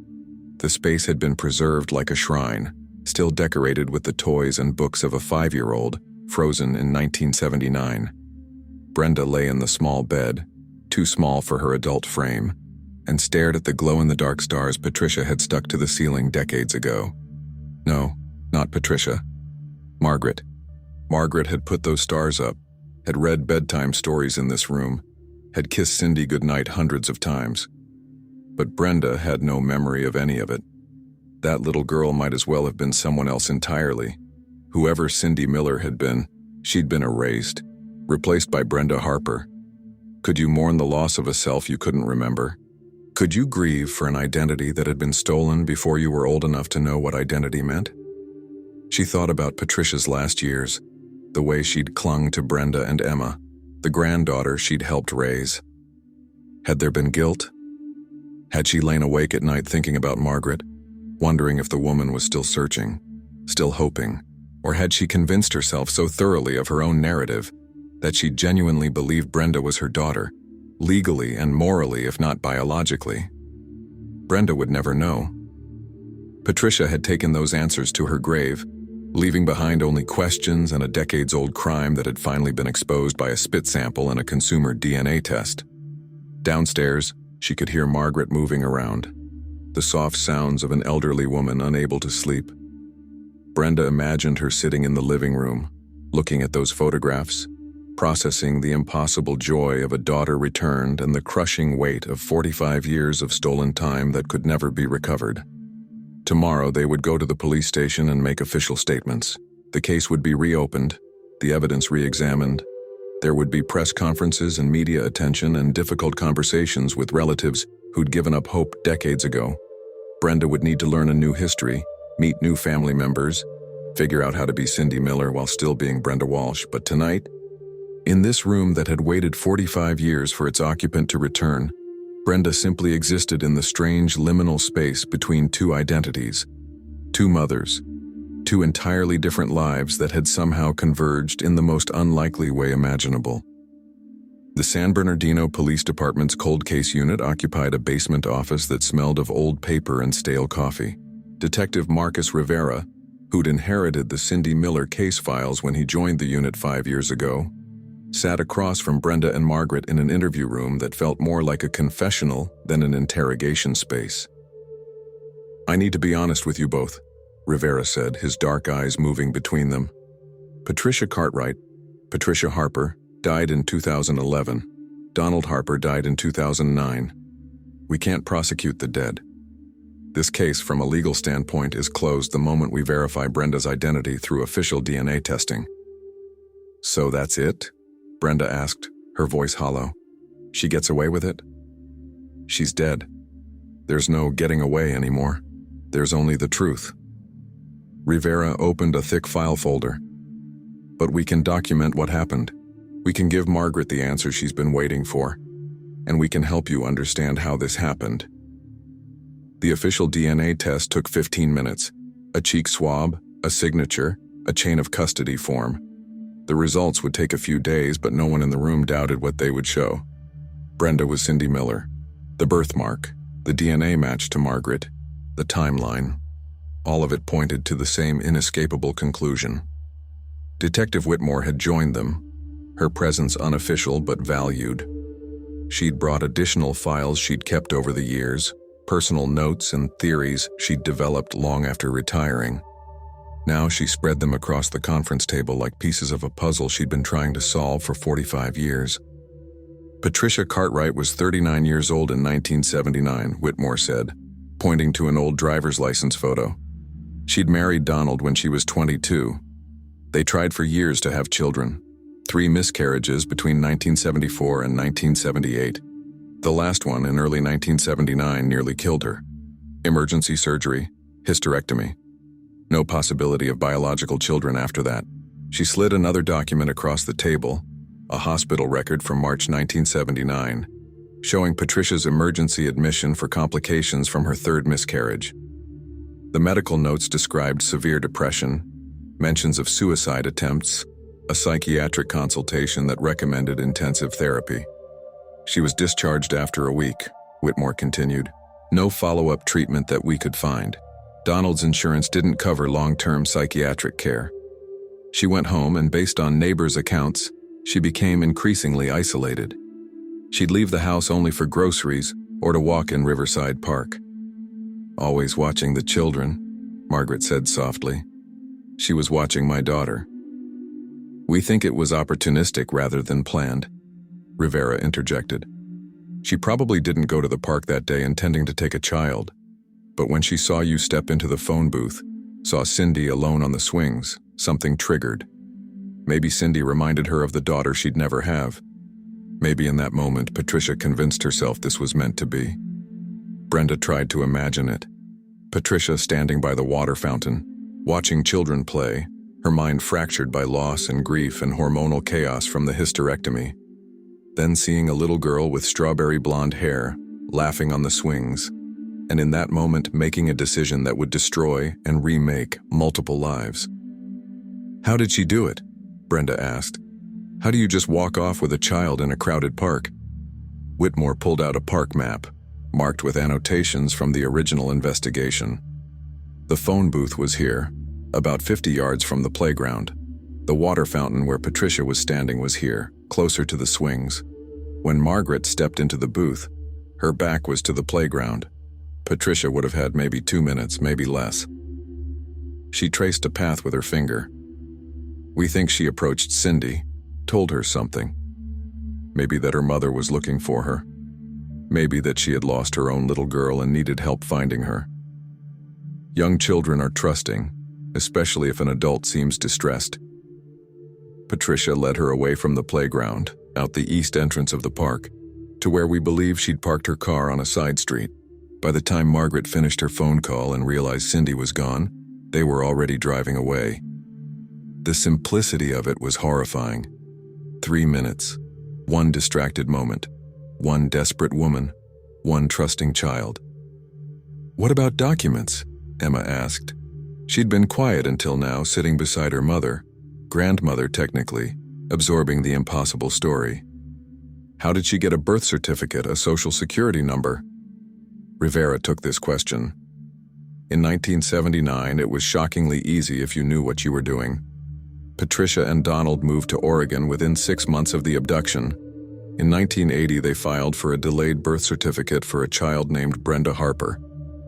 The space had been preserved like a shrine, still decorated with the toys and books of a 5-year-old, frozen in 1979. Brenda lay in the small bed, too small for her adult frame, and stared at the glow-in-the-dark stars Patricia had stuck to the ceiling decades ago. No, not Patricia. Margaret. Margaret had put those stars up, had read bedtime stories in this room, had kissed Cindy goodnight hundreds of times. But Brenda had no memory of any of it. That little girl might as well have been someone else entirely. Whoever Cindy Miller had been, she'd been erased, replaced by Brenda Harper. Could you mourn the loss of a self you couldn't remember? Could you grieve for an identity that had been stolen before you were old enough to know what identity meant? She thought about Patricia's last years, the way she'd clung to Brenda and Emma, the granddaughter she'd helped raise. Had there been guilt? Had she lain awake at night thinking about Margaret, wondering if the woman was still searching, still hoping, or had she convinced herself so thoroughly of her own narrative that she genuinely believed Brenda was her daughter, legally and morally if not biologically? Brenda would never know. Patricia had taken those answers to her grave, leaving behind only questions and a decades-old crime that had finally been exposed by a spit sample and a consumer DNA test. Downstairs, she could hear Margaret moving around, the soft sounds of an elderly woman unable to sleep. Brenda imagined her sitting in the living room, looking at those photographs, processing the impossible joy of a daughter returned and the crushing weight of 45 years of stolen time that could never be recovered. Tomorrow they would go to the police station and make official statements. The case would be reopened, the evidence re-examined. There would be press conferences and media attention and difficult conversations with relatives who'd given up hope decades ago. Brenda would need to learn a new history, meet new family members, figure out how to be Cindy Miller while still being Brenda Walsh. But tonight, in this room that had waited 45 years for its occupant to return, Brenda simply existed in the strange liminal space between two identities, two mothers, Two entirely different lives that had somehow converged in the most unlikely way imaginable. The San Bernardino Police Department's cold case unit occupied a basement office that smelled of old paper and stale coffee. Detective Marcus Rivera, who'd inherited the Cindy Miller case files when he joined the unit 5 years ago, sat across from Brenda and Margaret in an interview room that felt more like a confessional than an interrogation space. "I need to be honest with you both," Rivera said, his dark eyes moving between them. "Patricia Cartwright, Patricia Harper, died in 2011. Donald Harper died in 2009. We can't prosecute the dead. This case, from a legal standpoint, is closed the moment we verify Brenda's identity through official DNA testing." "So that's it?" Brenda asked, her voice hollow. "She gets away with it?" "She's dead. There's no getting away anymore. There's only the truth." Rivera opened a thick file folder. "But we can document what happened. We can give Margaret the answer she's been waiting for. And we can help you understand how this happened." The official DNA test took 15 minutes. A cheek swab, a signature, a chain of custody form. The results would take a few days, but no one in the room doubted what they would show. Brenda was Cindy Miller. The birthmark, the DNA match to Margaret, the timeline. All of it pointed to the same inescapable conclusion. Detective Whitmore had joined them, her presence unofficial but valued. She'd brought additional files she'd kept over the years, personal notes and theories she'd developed long after retiring. Now she spread them across the conference table like pieces of a puzzle she'd been trying to solve for 45 years. Patricia Cartwright was 39 years old in 1979, Whitmore said, pointing to an old driver's license photo. She'd married Donald when she was 22. They tried for years to have children. 3 miscarriages between 1974 and 1978. The last one, in early 1979, nearly killed her. Emergency surgery, hysterectomy. No possibility of biological children after that. She slid another document across the table, a hospital record from March 1979, showing Patricia's emergency admission for complications from her 3rd miscarriage. The medical notes described severe depression, mentions of suicide attempts, a psychiatric consultation that recommended intensive therapy. She was discharged after a week, Whitmore continued. No follow-up treatment that we could find. Donald's insurance didn't cover long-term psychiatric care. She went home, and based on neighbors' accounts, she became increasingly isolated. She'd leave the house only for groceries or to walk in Riverside Park. "Always watching the children," Margaret said softly. "She was watching my daughter." "We think it was opportunistic rather than planned," Rivera interjected. "She probably didn't go to the park that day intending to take a child. But when she saw you step into the phone booth, saw Cindy alone on the swings, something triggered. Maybe Cindy reminded her of the daughter she'd never have. Maybe in that moment, Patricia convinced herself this was meant to be." Brenda tried to imagine it. Patricia standing by the water fountain, watching children play, her mind fractured by loss and grief and hormonal chaos from the hysterectomy. Then seeing a little girl with strawberry blonde hair, laughing on the swings, and in that moment making a decision that would destroy and remake multiple lives. "How did she do it?" Brenda asked. "How do you just walk off with a child in a crowded park?" Whitmore pulled out a park map, marked with annotations from the original investigation. The phone booth was here, about 50 yards from the playground. The water fountain where Patricia was standing was here, closer to the swings. When Margaret stepped into the booth, her back was to the playground. Patricia would have had maybe 2 minutes, maybe less. She traced a path with her finger. "We think she approached Cindy, told her something. Maybe that her mother was looking for her. Maybe that she had lost her own little girl and needed help finding her. Young children are trusting, especially if an adult seems distressed." Patricia led her away from the playground, out the east entrance of the park, to where we believe she'd parked her car on a side street. By the time Margaret finished her phone call and realized Cindy was gone, they were already driving away. The simplicity of it was horrifying. 3 minutes, one distracted moment, one desperate woman, one trusting child. "What about documents?" Emma asked. She'd been quiet until now, sitting beside her mother, grandmother technically, absorbing the impossible story. How did she get a birth certificate, a social security number? Rivera took this question. In 1979, it was shockingly easy if you knew what you were doing. Patricia and Donald moved to Oregon within 6 months of the abduction. In 1980, they filed for a delayed birth certificate for a child named Brenda Harper,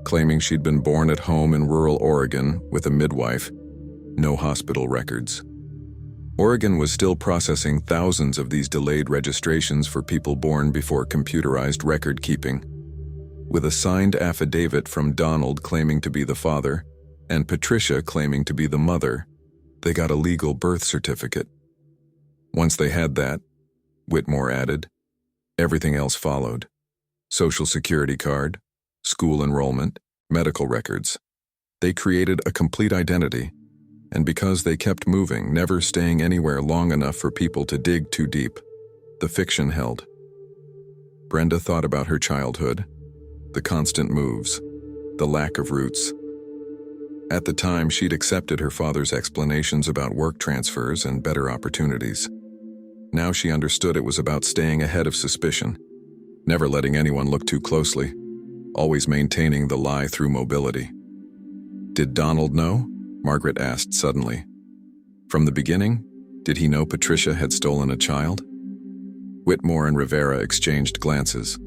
claiming she'd been born at home in rural Oregon with a midwife. No hospital records. Oregon was still processing thousands of these delayed registrations for people born before computerized record keeping. With a signed affidavit from Donald claiming to be the father and Patricia claiming to be the mother, they got a legal birth certificate. Once they had that, Whitmore added, everything else followed. Social security card, school enrollment, medical records. They created a complete identity, and because they kept moving, never staying anywhere long enough for people to dig too deep, the fiction held. Brenda thought about her childhood, the constant moves, the lack of roots. At the time, she'd accepted her father's explanations about work transfers and better opportunities. Now she understood it was about staying ahead of suspicion, never letting anyone look too closely, always maintaining the lie through mobility. Did Donald know? Margaret asked suddenly. From the beginning, did he know Patricia had stolen a child? Whitmore and Rivera exchanged glances.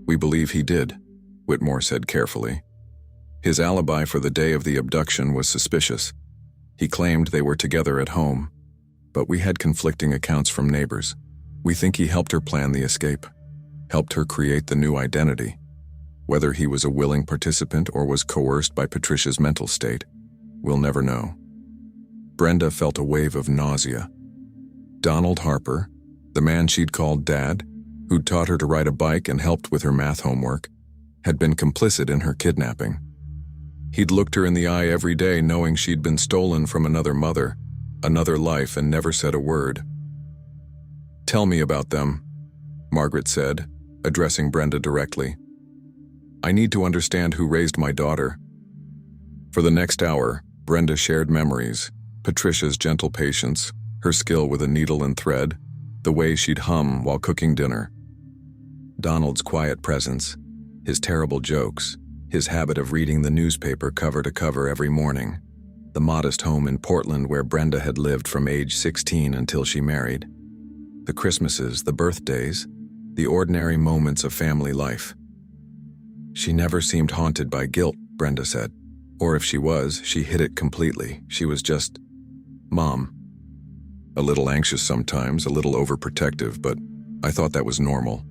We believe he did, Whitmore said carefully. His alibi for the day of the abduction was suspicious. He claimed they were together at home, but we had conflicting accounts from neighbors. We think he helped her plan the escape, helped her create the new identity. Whether he was a willing participant or was coerced by Patricia's mental state, we'll never know. Brenda felt a wave of nausea. Donald Harper, the man she'd called Dad, who'd taught her to ride a bike and helped with her math homework, had been complicit in her kidnapping. He'd looked her in the eye every day knowing she'd been stolen from another mother, another life, and never said a word. Tell me about them, Margaret said, addressing Brenda directly. I need to understand who raised my daughter. For the next hour, Brenda shared memories, Patricia's gentle patience, her skill with a needle and thread, the way she'd hum while cooking dinner. Donald's quiet presence, his terrible jokes, his habit of reading the newspaper cover to cover every morning, the modest home in Portland where Brenda had lived from age 16 until she married, the Christmases, the birthdays, the ordinary moments of family life. She never seemed haunted by guilt, Brenda said. Or if she was, she hid it completely. She was just Mom. A little anxious sometimes, a little overprotective, but I thought that was normal.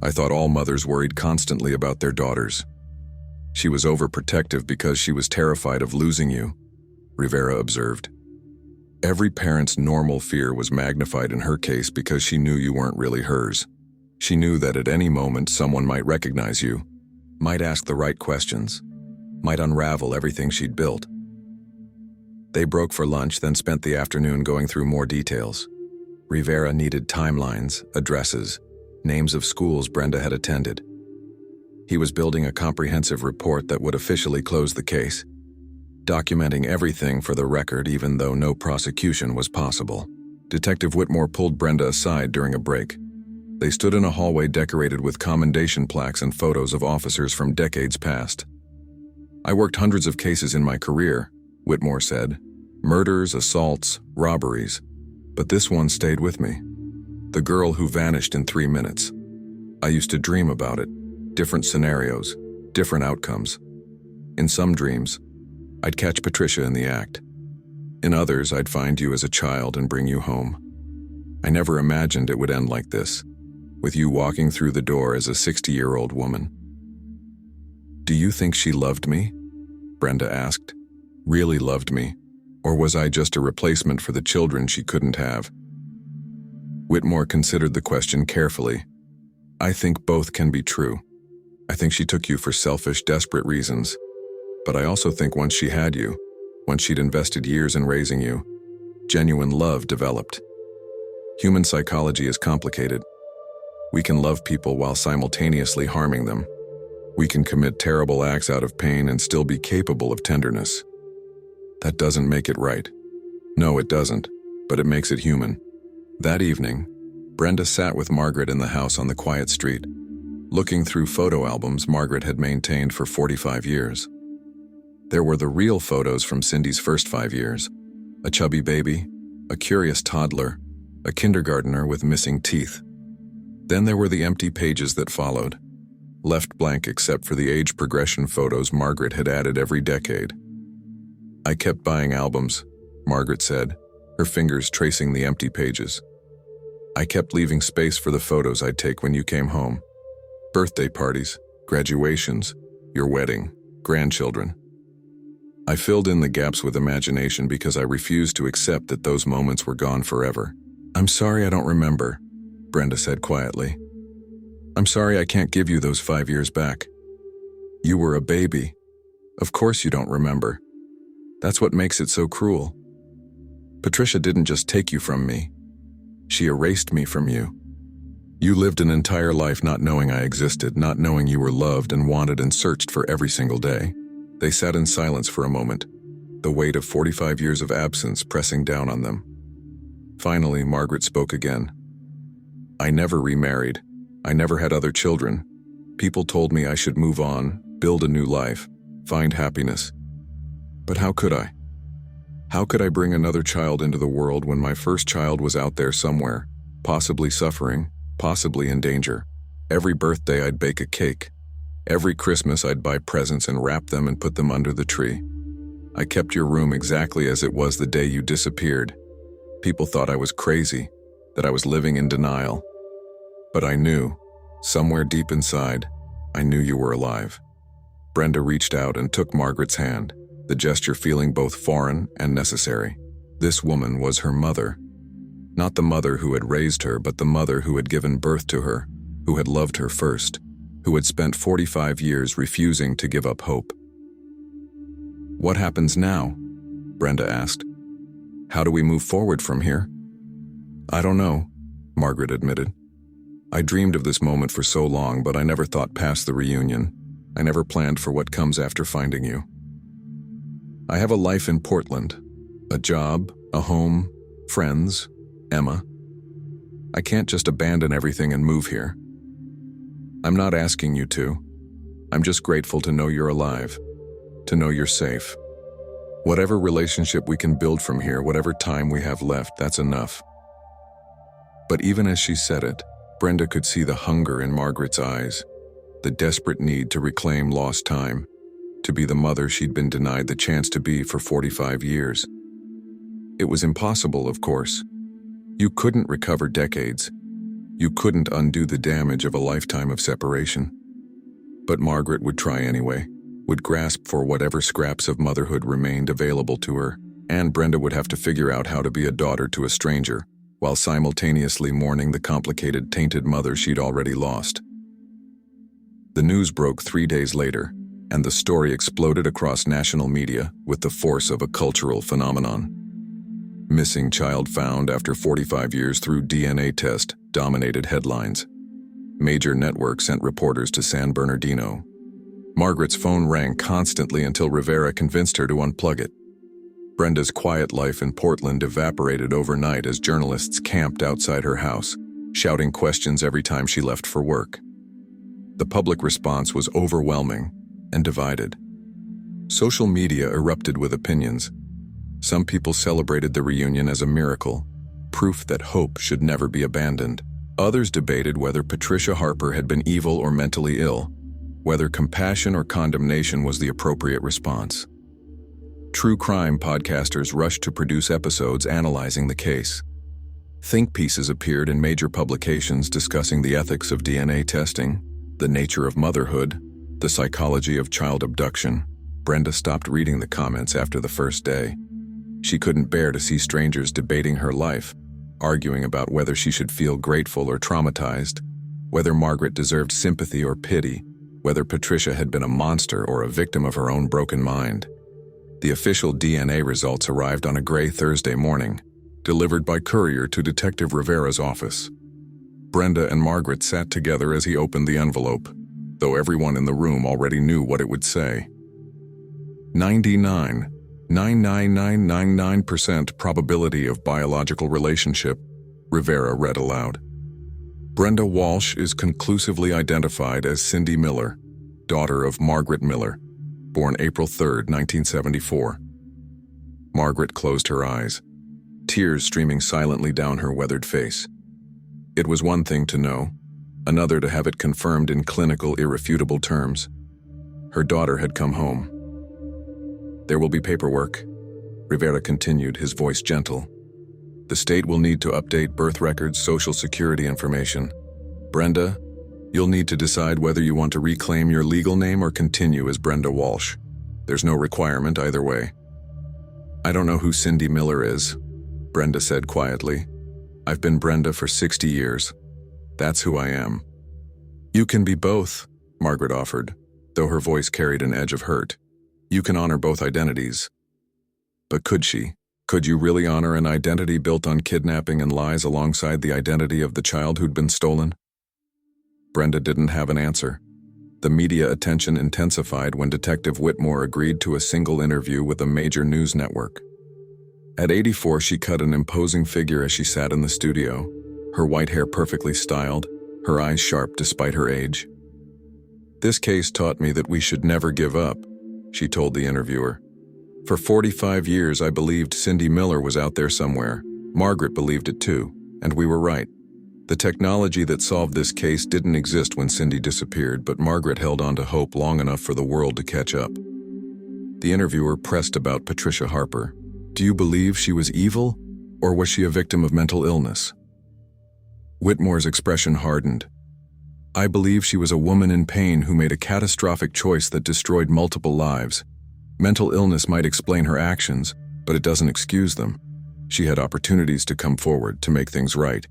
I thought all mothers worried constantly about their daughters. She was overprotective because she was terrified of losing you, Rivera observed. Every parent's normal fear was magnified in her case because she knew you weren't really hers. She knew that at any moment someone might recognize you, might ask the right questions, might unravel everything she'd built. They broke for lunch, then spent the afternoon going through more details. Rivera needed timelines, addresses, names of schools Brenda had attended. He was building a comprehensive report that would officially close the case, documenting everything for the record even though no prosecution was possible. Detective Whitmore pulled Brenda aside during a break. They stood in a hallway decorated with commendation plaques and photos of officers from decades past. I worked hundreds of cases in my career, Whitmore said. Murders, assaults, robberies. But this one stayed with me. The girl who vanished in 3 minutes. I used to dream about it. Different scenarios, different outcomes. In some dreams, I'd catch Patricia in the act. In others, I'd find you as a child and bring you home. I never imagined it would end like this, with you walking through the door as a 60-year-old woman. Do you think she loved me? Brenda asked. Really loved me? Or was I just a replacement for the children she couldn't have? Whitmore considered the question carefully. I think both can be true. I think she took you for selfish, desperate reasons. But I also think once she had you, once she'd invested years in raising you, genuine love developed. Human psychology is complicated. We can love people while simultaneously harming them. We can commit terrible acts out of pain and still be capable of tenderness. That doesn't make it right. No, it doesn't, but it makes it human. That evening, Brenda sat with Margaret in the house on the quiet street, looking through photo albums Margaret had maintained for 45 years. There were the real photos from Cindy's first 5 years: a chubby baby, a curious toddler, a kindergartner with missing teeth. Then there were the empty pages that followed, left blank except for the age progression photos Margaret had added every decade. "I kept buying albums," Margaret said, her fingers tracing the empty pages. "I kept leaving space for the photos I'd take when you came home. Birthday parties, graduations, your wedding, grandchildren. I filled in the gaps with imagination because I refused to accept that those moments were gone forever." "I'm sorry I don't remember," Brenda said quietly. "I'm sorry I can't give you those 5 years back. You were a baby. Of course you don't remember. That's what makes it so cruel. Patricia didn't just take you from me. She erased me from you. You lived an entire life not knowing I existed, not knowing you were loved and wanted and searched for every single day." They sat in silence for a moment, the weight of 45 years of absence pressing down on them. Finally, Margaret spoke again. "I never remarried. I never had other children. People told me I should move on, build a new life, find happiness. But how could I? How could I bring another child into the world when my first child was out there somewhere, possibly suffering, possibly in danger? Every birthday I'd bake a cake. Every Christmas I'd buy presents and wrap them and put them under the tree. I kept your room exactly as it was the day you disappeared. People thought I was crazy, that I was living in denial. But I knew, somewhere deep inside, I knew you were alive." Brenda reached out and took Margaret's hand, the gesture feeling both foreign and necessary. This woman was her mother. Not the mother who had raised her, but the mother who had given birth to her, who had loved her first, who had spent 45 years refusing to give up hope. "What happens now?" Brenda asked. "How do we move forward from here?" "I don't know," Margaret admitted. "I dreamed of this moment for so long, but I never thought past the reunion. I never planned for what comes after finding you. I have a life in Portland, a job, a home, friends, Emma. I can't just abandon everything and move here. I'm not asking you to. I'm just grateful to know you're alive, to know you're safe. Whatever relationship we can build from here, whatever time we have left, that's enough." But even as she said it, Brenda could see the hunger in Margaret's eyes, the desperate need to reclaim lost time, to be the mother she'd been denied the chance to be for 45 years. It was impossible, of course. You couldn't recover decades. You couldn't undo the damage of a lifetime of separation. But Margaret would try anyway, would grasp for whatever scraps of motherhood remained available to her, and Brenda would have to figure out how to be a daughter to a stranger, while simultaneously mourning the complicated, tainted mother she'd already lost. The news broke 3 days later, and the story exploded across national media with the force of a cultural phenomenon. "Missing child found after 45 years through DNA test" dominated headlines. Major networks sent reporters to San Bernardino. Margaret's phone rang constantly until Rivera convinced her to unplug it. Brenda's quiet life in Portland evaporated overnight as journalists camped outside her house, shouting questions every time she left for work. The public response was overwhelming and divided. Social media erupted with opinions. Some people celebrated the reunion as a miracle, proof that hope should never be abandoned. Others debated whether Patricia Harper had been evil or mentally ill, whether compassion or condemnation was the appropriate response. True crime podcasters rushed to produce episodes analyzing the case. Think pieces appeared in major publications discussing the ethics of DNA testing, the nature of motherhood, the psychology of child abduction. Brenda stopped reading the comments after the first day. She couldn't bear to see strangers debating her life, arguing about whether she should feel grateful or traumatized, whether Margaret deserved sympathy or pity, whether Patricia had been a monster or a victim of her own broken mind. The official DNA results arrived on a gray Thursday morning, delivered by courier to Detective Rivera's office. Brenda and Margaret sat together as he opened the envelope, though everyone in the room already knew what it would say. 99, "99.999% probability of biological relationship," Rivera read aloud. Brenda Walsh is conclusively identified as Cindy Miller, daughter of Margaret Miller, born April 3, 1974. Margaret closed her eyes, tears streaming silently down her weathered face. It was one thing to know, another to have it confirmed in clinical, irrefutable terms. Her daughter had come home. "There will be paperwork," Rivera continued, his voice gentle. "The state will need to update birth records, social security information. Brenda, you'll need to decide whether you want to reclaim your legal name or continue as Brenda Walsh. There's no requirement either way." "I don't know who Cindy Miller is," Brenda said quietly. "I've been Brenda for 60 years. That's who I am." "You can be both," Margaret offered, though her voice carried an edge of hurt. "You can honor both identities." But could she? Could you really honor an identity built on kidnapping and lies alongside the identity of the child who'd been stolen? Brenda didn't have an answer. The media attention intensified when Detective Whitmore agreed to a single interview with a major news network. At 84, she cut an imposing figure as she sat in the studio, her white hair perfectly styled, her eyes sharp despite her age. "This case taught me that we should never give up," she told the interviewer. "For 45 years I believed Cindy Miller was out there somewhere. Margaret believed it too, and we were right. The technology that solved this case didn't exist when Cindy disappeared, but Margaret held on to hope long enough for the world to catch up." The interviewer pressed about Patricia Harper. "Do you believe she was evil, or was she a victim of mental illness?" Whitmore's expression hardened. "I believe she was a woman in pain who made a catastrophic choice that destroyed multiple lives. Mental illness might explain her actions, but it doesn't excuse them. She had opportunities to come forward, to make things right.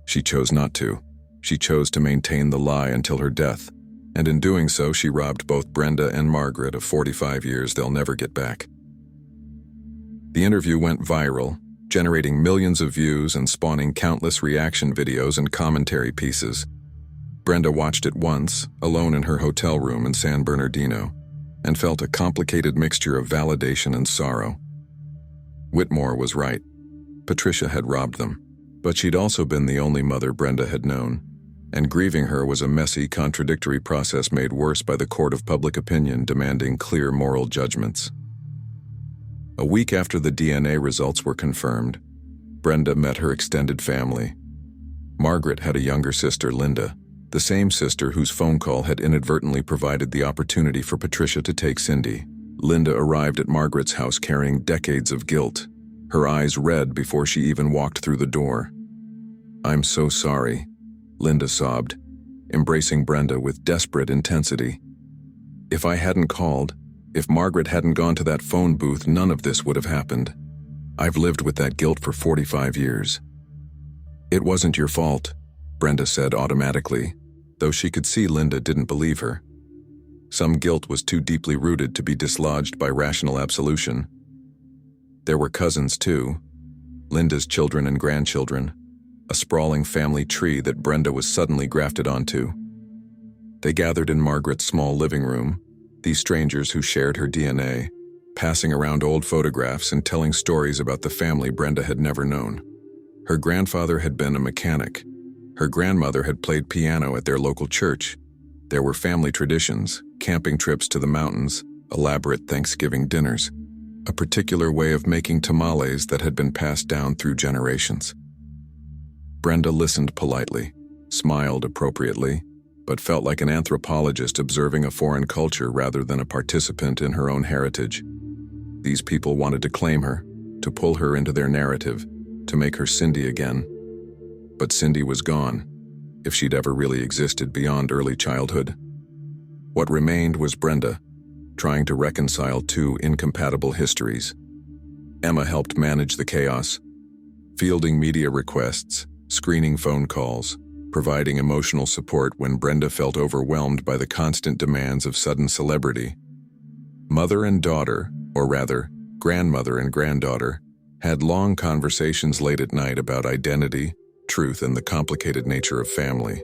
She chose not to. She chose to maintain the lie until her death, and in doing so she robbed both Brenda and Margaret of 45 years they'll never get back." The interview went viral, generating millions of views and spawning countless reaction videos and commentary pieces. Brenda watched it once, alone in her hotel room in San Bernardino, and felt a complicated mixture of validation and sorrow. Whitmore was right. Patricia had robbed them, but she'd also been the only mother Brenda had known, and grieving her was a messy, contradictory process made worse by the court of public opinion demanding clear moral judgments. A week after the DNA results were confirmed, Brenda met her extended family. Margaret had a younger sister, Linda, the same sister whose phone call had inadvertently provided the opportunity for Patricia to take Cindy. Linda arrived at Margaret's house carrying decades of guilt, her eyes red before she even walked through the door. "I'm so sorry," Linda sobbed, embracing Brenda with desperate intensity. "If I hadn't called, if Margaret hadn't gone to that phone booth, none of this would have happened. I've lived with that guilt for 45 years. "It wasn't your fault," Brenda said automatically, though she could see Linda didn't believe her. Some guilt was too deeply rooted to be dislodged by rational absolution. There were cousins too, Linda's children and grandchildren, a sprawling family tree that Brenda was suddenly grafted onto. They gathered in Margaret's small living room, these strangers who shared her DNA, passing around old photographs and telling stories about the family Brenda had never known. Her grandfather had been a mechanic. Her grandmother had played piano at their local church. There were family traditions, camping trips to the mountains, elaborate Thanksgiving dinners, a particular way of making tamales that had been passed down through generations. Brenda listened politely, smiled appropriately, but felt like an anthropologist observing a foreign culture rather than a participant in her own heritage. These people wanted to claim her, to pull her into their narrative, to make her Cindy again. But Cindy was gone, if she'd ever really existed beyond early childhood. What remained was Brenda, trying to reconcile two incompatible histories. Emma helped manage the chaos, fielding media requests, screening phone calls, providing emotional support when Brenda felt overwhelmed by the constant demands of sudden celebrity. Mother and daughter, or rather, grandmother and granddaughter, had long conversations late at night about identity, truth, and the complicated nature of family.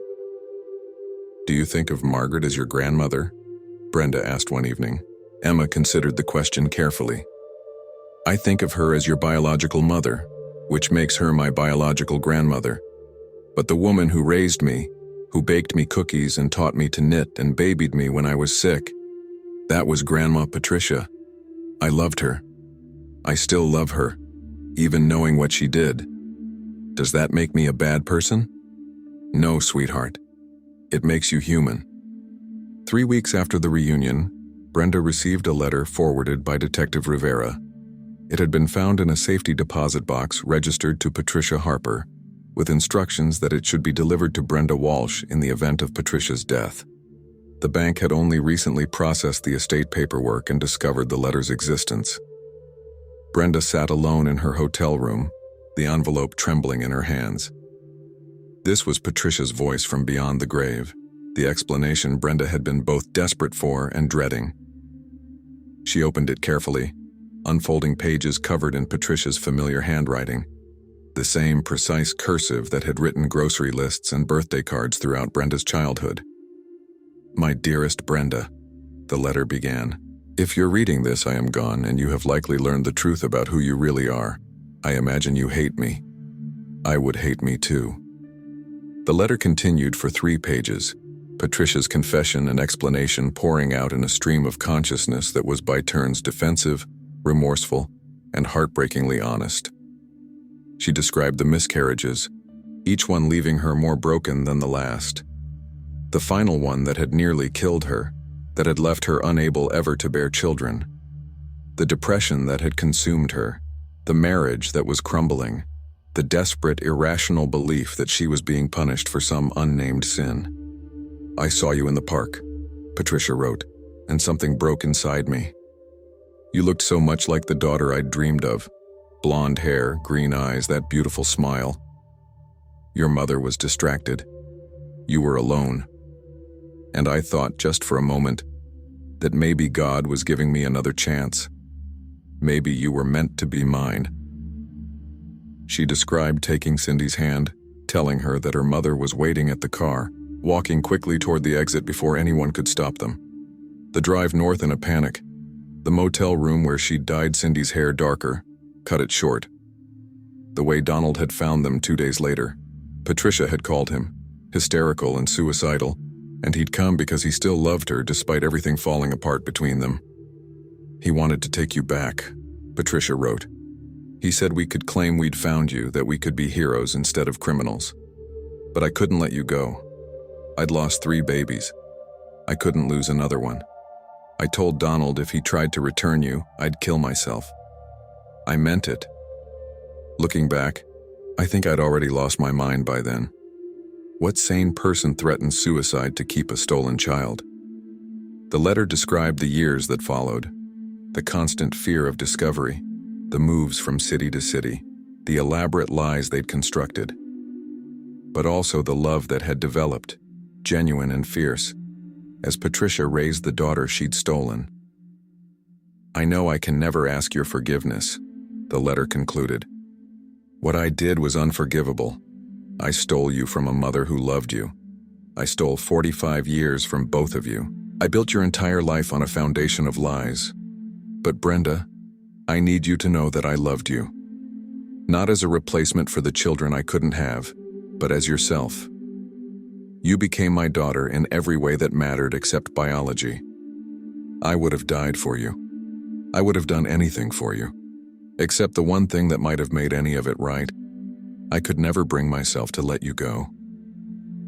"Do you think of Margaret as your grandmother?" Brenda asked one evening. Emma considered the question carefully. I think of her as your biological mother, which makes her my biological grandmother. But the woman who raised me, who baked me cookies and taught me to knit and babied me when I was sick, that was Grandma Patricia. I loved her. I still love her, even knowing what she did. Does that make me a bad person? No, sweetheart. It makes you human. 3 weeks after the reunion, Brenda received a letter forwarded by Detective Rivera. It had been found in a safety deposit box registered to Patricia Harper, with instructions that it should be delivered to Brenda Walsh in the event of Patricia's death. The bank had only recently processed the estate paperwork and discovered the letter's existence. Brenda sat alone in her hotel room, the envelope trembling in her hands. This was Patricia's voice from beyond the grave, the explanation Brenda had been both desperate for and dreading. She opened it carefully, unfolding pages covered in Patricia's familiar handwriting, the same precise cursive that had written grocery lists and birthday cards throughout Brenda's childhood. My dearest Brenda, the letter began. If you're reading this, I am gone, and you have likely learned the truth about who you really are. I imagine you hate me. I would hate me too. The letter continued for 3 pages, Patricia's confession and explanation pouring out in a stream of consciousness that was by turns defensive, remorseful, and heartbreakingly honest. She described the miscarriages, each one leaving her more broken than the last. The final one that had nearly killed her, that had left her unable ever to bear children. The depression that had consumed her, the marriage that was crumbling, the desperate, irrational belief that she was being punished for some unnamed sin. I saw you in the park, Patricia wrote, and something broke inside me. You looked so much like the daughter I'd dreamed of. Blonde hair, green eyes, that beautiful smile. Your mother was distracted. You were alone. And I thought just for a moment that maybe God was giving me another chance. Maybe you were meant to be mine. She described taking Cindy's hand, telling her that her mother was waiting at the car, walking quickly toward the exit before anyone could stop them. The drive north in a panic. The motel room where she'd dyed Cindy's hair darker, cut it short. The way Donald had found them 2 days later. Patricia had called him, hysterical and suicidal, and he'd come because he still loved her despite everything falling apart between them. He wanted to take you back, Patricia wrote. He said we could claim we'd found you, that we could be heroes instead of criminals. But I couldn't let you go. I'd lost 3 babies. I couldn't lose another one. I told Donald if he tried to return you, I'd kill myself. I meant it. Looking back, I think I'd already lost my mind by then. What sane person threatens suicide to keep a stolen child? The letter described the years that followed, the constant fear of discovery, the moves from city to city, the elaborate lies they'd constructed, but also the love that had developed, genuine and fierce, as Patricia raised the daughter she'd stolen. I know I can never ask your forgiveness, the letter concluded. What I did was unforgivable. I stole you from a mother who loved you. I stole 45 years from both of you. I built your entire life on a foundation of lies. But Brenda, I need you to know that I loved you. Not as a replacement for the children I couldn't have, but as yourself. You became my daughter in every way that mattered except biology. I would have died for you. I would have done anything for you. Except the one thing that might have made any of it right. I could never bring myself to let you go.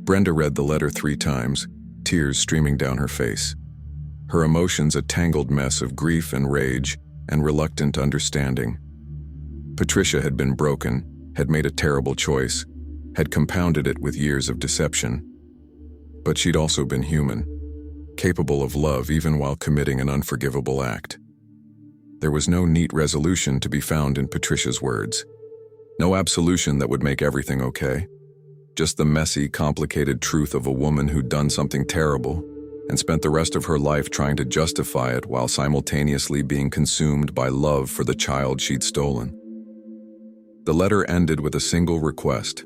Brenda read the letter 3 times, tears streaming down her face. Her emotions a tangled mess of grief and rage and reluctant understanding. Patricia had been broken, had made a terrible choice, had compounded it with years of deception. But she'd also been human, capable of love even while committing an unforgivable act. There was no neat resolution to be found in Patricia's words. No absolution that would make everything okay. Just the messy, complicated truth of a woman who'd done something terrible and spent the rest of her life trying to justify it while simultaneously being consumed by love for the child she'd stolen. The letter ended with a single request.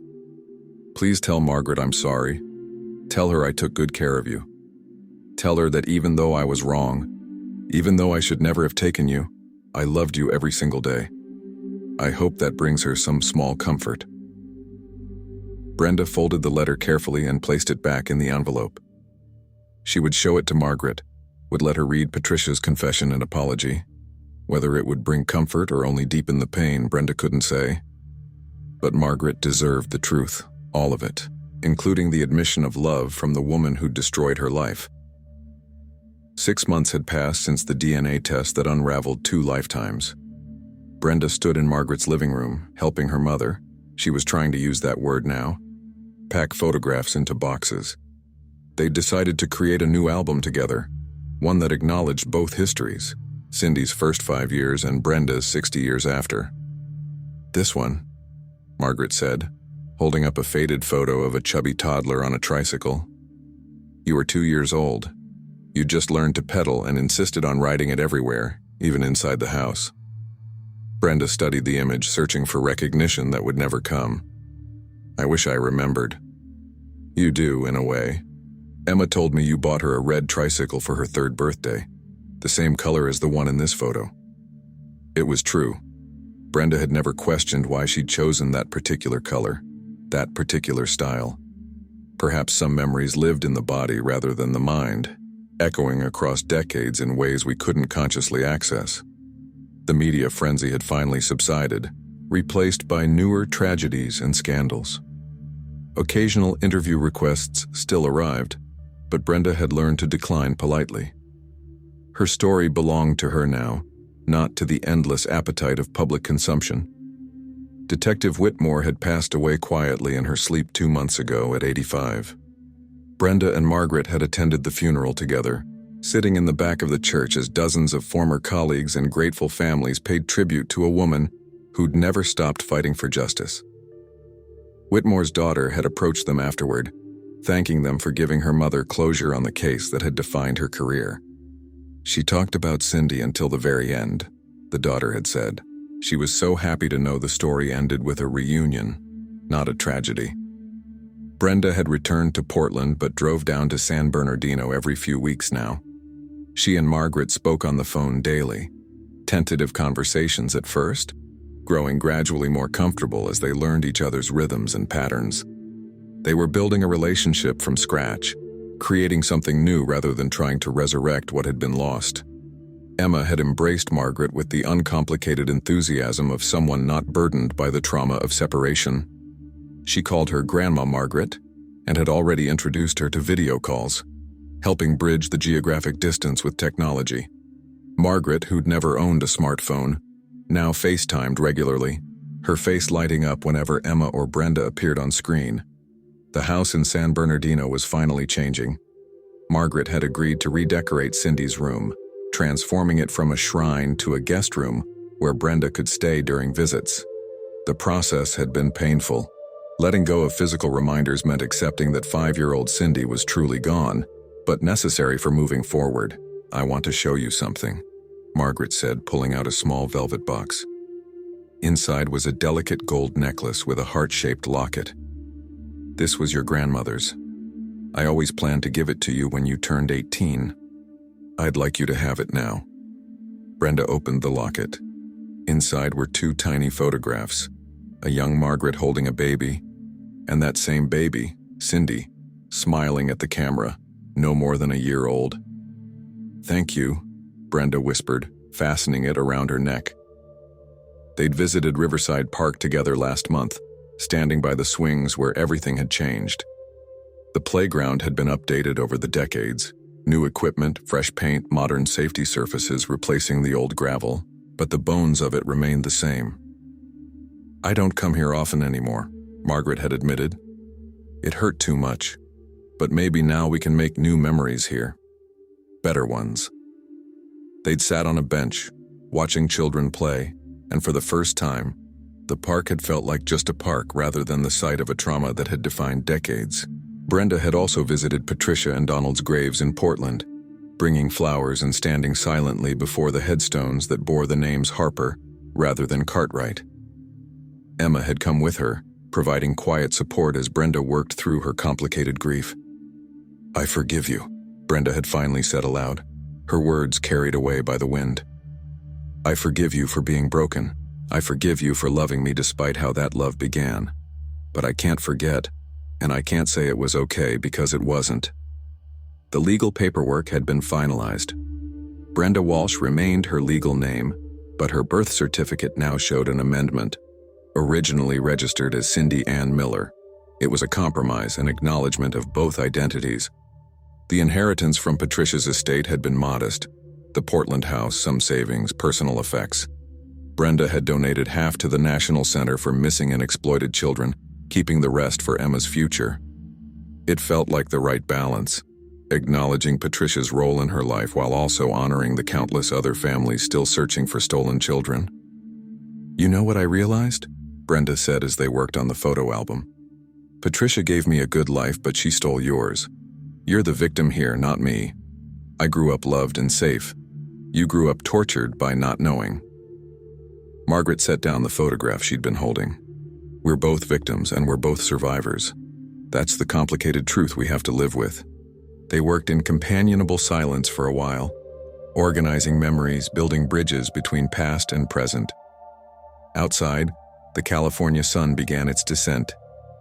Please tell Margaret I'm sorry. Tell her I took good care of you. Tell her that even though I was wrong, even though I should never have taken you, I loved you every single day. I hope that brings her some small comfort. Brenda folded the letter carefully and placed it back in the envelope. She would show it to Margaret, would let her read Patricia's confession and apology. Whether it would bring comfort or only deepen the pain, Brenda couldn't say. But Margaret deserved the truth, all of it, including the admission of love from the woman who'd destroyed her life. 6 months had passed since the DNA test that unraveled 2 lifetimes. Brenda stood in Margaret's living room, helping her mother, she was trying to use that word now, pack photographs into boxes. They decided to create a new album together, one that acknowledged both histories, Cindy's first 5 years and Brenda's 60 years after. "This one," Margaret said, holding up a faded photo of a chubby toddler on a tricycle. "You were 2 years old. You just learned to pedal and insisted on riding it everywhere, even inside the house." Brenda studied the image, searching for recognition that would never come. "I wish I remembered." "You do, in a way. Emma told me you bought her a red tricycle for her 3rd birthday, the same color as the one in this photo." It was true. Brenda had never questioned why she'd chosen that particular color, that particular style. Perhaps some memories lived in the body rather than the mind, echoing across decades in ways we couldn't consciously access. The media frenzy had finally subsided, replaced by newer tragedies and scandals. Occasional interview requests still arrived, but Brenda had learned to decline politely. Her story belonged to her now, not to the endless appetite of public consumption. Detective Whitmore had passed away quietly in her sleep 2 months ago at 85. Brenda and Margaret had attended the funeral together, sitting in the back of the church as dozens of former colleagues and grateful families paid tribute to a woman who'd never stopped fighting for justice. Whitmore's daughter had approached them afterward, thanking them for giving her mother closure on the case that had defined her career. "She talked about Cindy until the very end," the daughter had said. "She was so happy to know the story ended with a reunion, not a tragedy." Brenda had returned to Portland but drove down to San Bernardino every few weeks now. She and Margaret spoke on the phone daily, tentative conversations at first, growing gradually more comfortable as they learned each other's rhythms and patterns. They were building a relationship from scratch, creating something new rather than trying to resurrect what had been lost. Emma had embraced Margaret with the uncomplicated enthusiasm of someone not burdened by the trauma of separation. She called her Grandma Margaret and had already introduced her to video calls, helping bridge the geographic distance with technology. Margaret, who'd never owned a smartphone, now FaceTimed regularly, her face lighting up whenever Emma or Brenda appeared on screen. The house in San Bernardino was finally changing. Margaret had agreed to redecorate Cindy's room, transforming it from a shrine to a guest room where Brenda could stay during visits. The process had been painful. Letting go of physical reminders meant accepting that 5-year-old Cindy was truly gone, but necessary for moving forward. "I want to show you something," Margaret said, pulling out a small velvet box. Inside was a delicate gold necklace with a heart-shaped locket. "This was your grandmother's. I always planned to give it to you when you turned 18. I'd like you to have it now." Brenda opened the locket. Inside were 2 tiny photographs, a young Margaret holding a baby, and that same baby, Cindy, smiling at the camera, no more than a year old. "Thank you," Brenda whispered, fastening it around her neck. They'd visited Riverside Park together last month, standing by the swings where everything had changed. The playground had been updated over the decades, new equipment, fresh paint, modern safety surfaces replacing the old gravel, but the bones of it remained the same. "I don't come here often anymore," Margaret had admitted. "It hurt too much, but maybe now we can make new memories here. Better ones." They'd sat on a bench, watching children play, and for the first time, the park had felt like just a park rather than the site of a trauma that had defined decades. Brenda had also visited Patricia and Donald's graves in Portland, bringing flowers and standing silently before the headstones that bore the names Harper rather than Cartwright. Emma had come with her, providing quiet support as Brenda worked through her complicated grief. "I forgive you," Brenda had finally said aloud, her words carried away by the wind. I forgive you for being broken. I forgive you for loving me despite how that love began. But I can't forget, and I can't say it was okay because it wasn't. The legal paperwork had been finalized. Brenda Walsh remained her legal name, but her birth certificate now showed an amendment. Originally registered as Cindy Ann Miller, it was a compromise and acknowledgement of both identities. The inheritance from Patricia's estate had been modest. The Portland house, some savings, personal effects. Brenda had donated half to the National Center for Missing and Exploited Children, keeping the rest for Emma's future. It felt like the right balance, acknowledging Patricia's role in her life while also honoring the countless other families still searching for stolen children. You know what I realized? Brenda said as they worked on the photo album. Patricia gave me a good life, but she stole yours. You're the victim here, not me. I grew up loved and safe. You grew up tortured by not knowing. Margaret set down the photograph she'd been holding. We're both victims and we're both survivors. That's the complicated truth we have to live with. They worked in companionable silence for a while, organizing memories, building bridges between past and present. Outside, the California sun began its descent,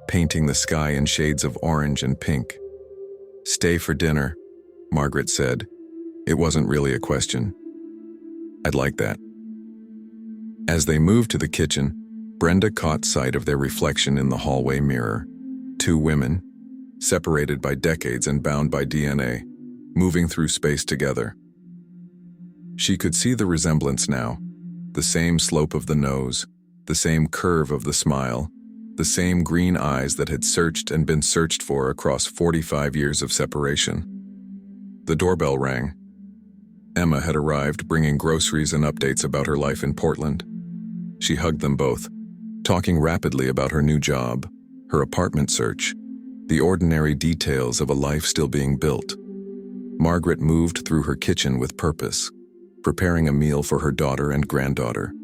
painting the sky in shades of orange and pink. Stay for dinner, Margaret said. It wasn't really a question. I'd like that. As they moved to the kitchen, Brenda caught sight of their reflection in the hallway mirror. Two women, separated by decades and bound by DNA, moving through space together. She could see the resemblance now, the same slope of the nose, the same curve of the smile, the same green eyes that had searched and been searched for across 45 years of separation. The doorbell rang. Emma had arrived bringing groceries and updates about her life in Portland. She hugged them both, talking rapidly about her new job, her apartment search, the ordinary details of a life still being built. Margaret moved through her kitchen with purpose, preparing a meal for her daughter and granddaughter.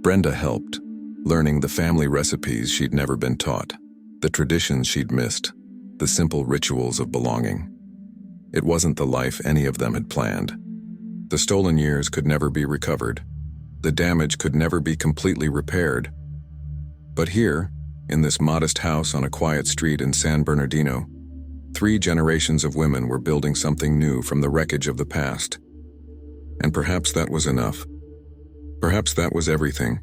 Brenda helped, learning the family recipes she'd never been taught, the traditions she'd missed, the simple rituals of belonging. It wasn't the life any of them had planned. The stolen years could never be recovered. The damage could never be completely repaired. But here, in this modest house on a quiet street in San Bernardino, 3 generations of women were building something new from the wreckage of the past. And perhaps that was enough. Perhaps that was everything.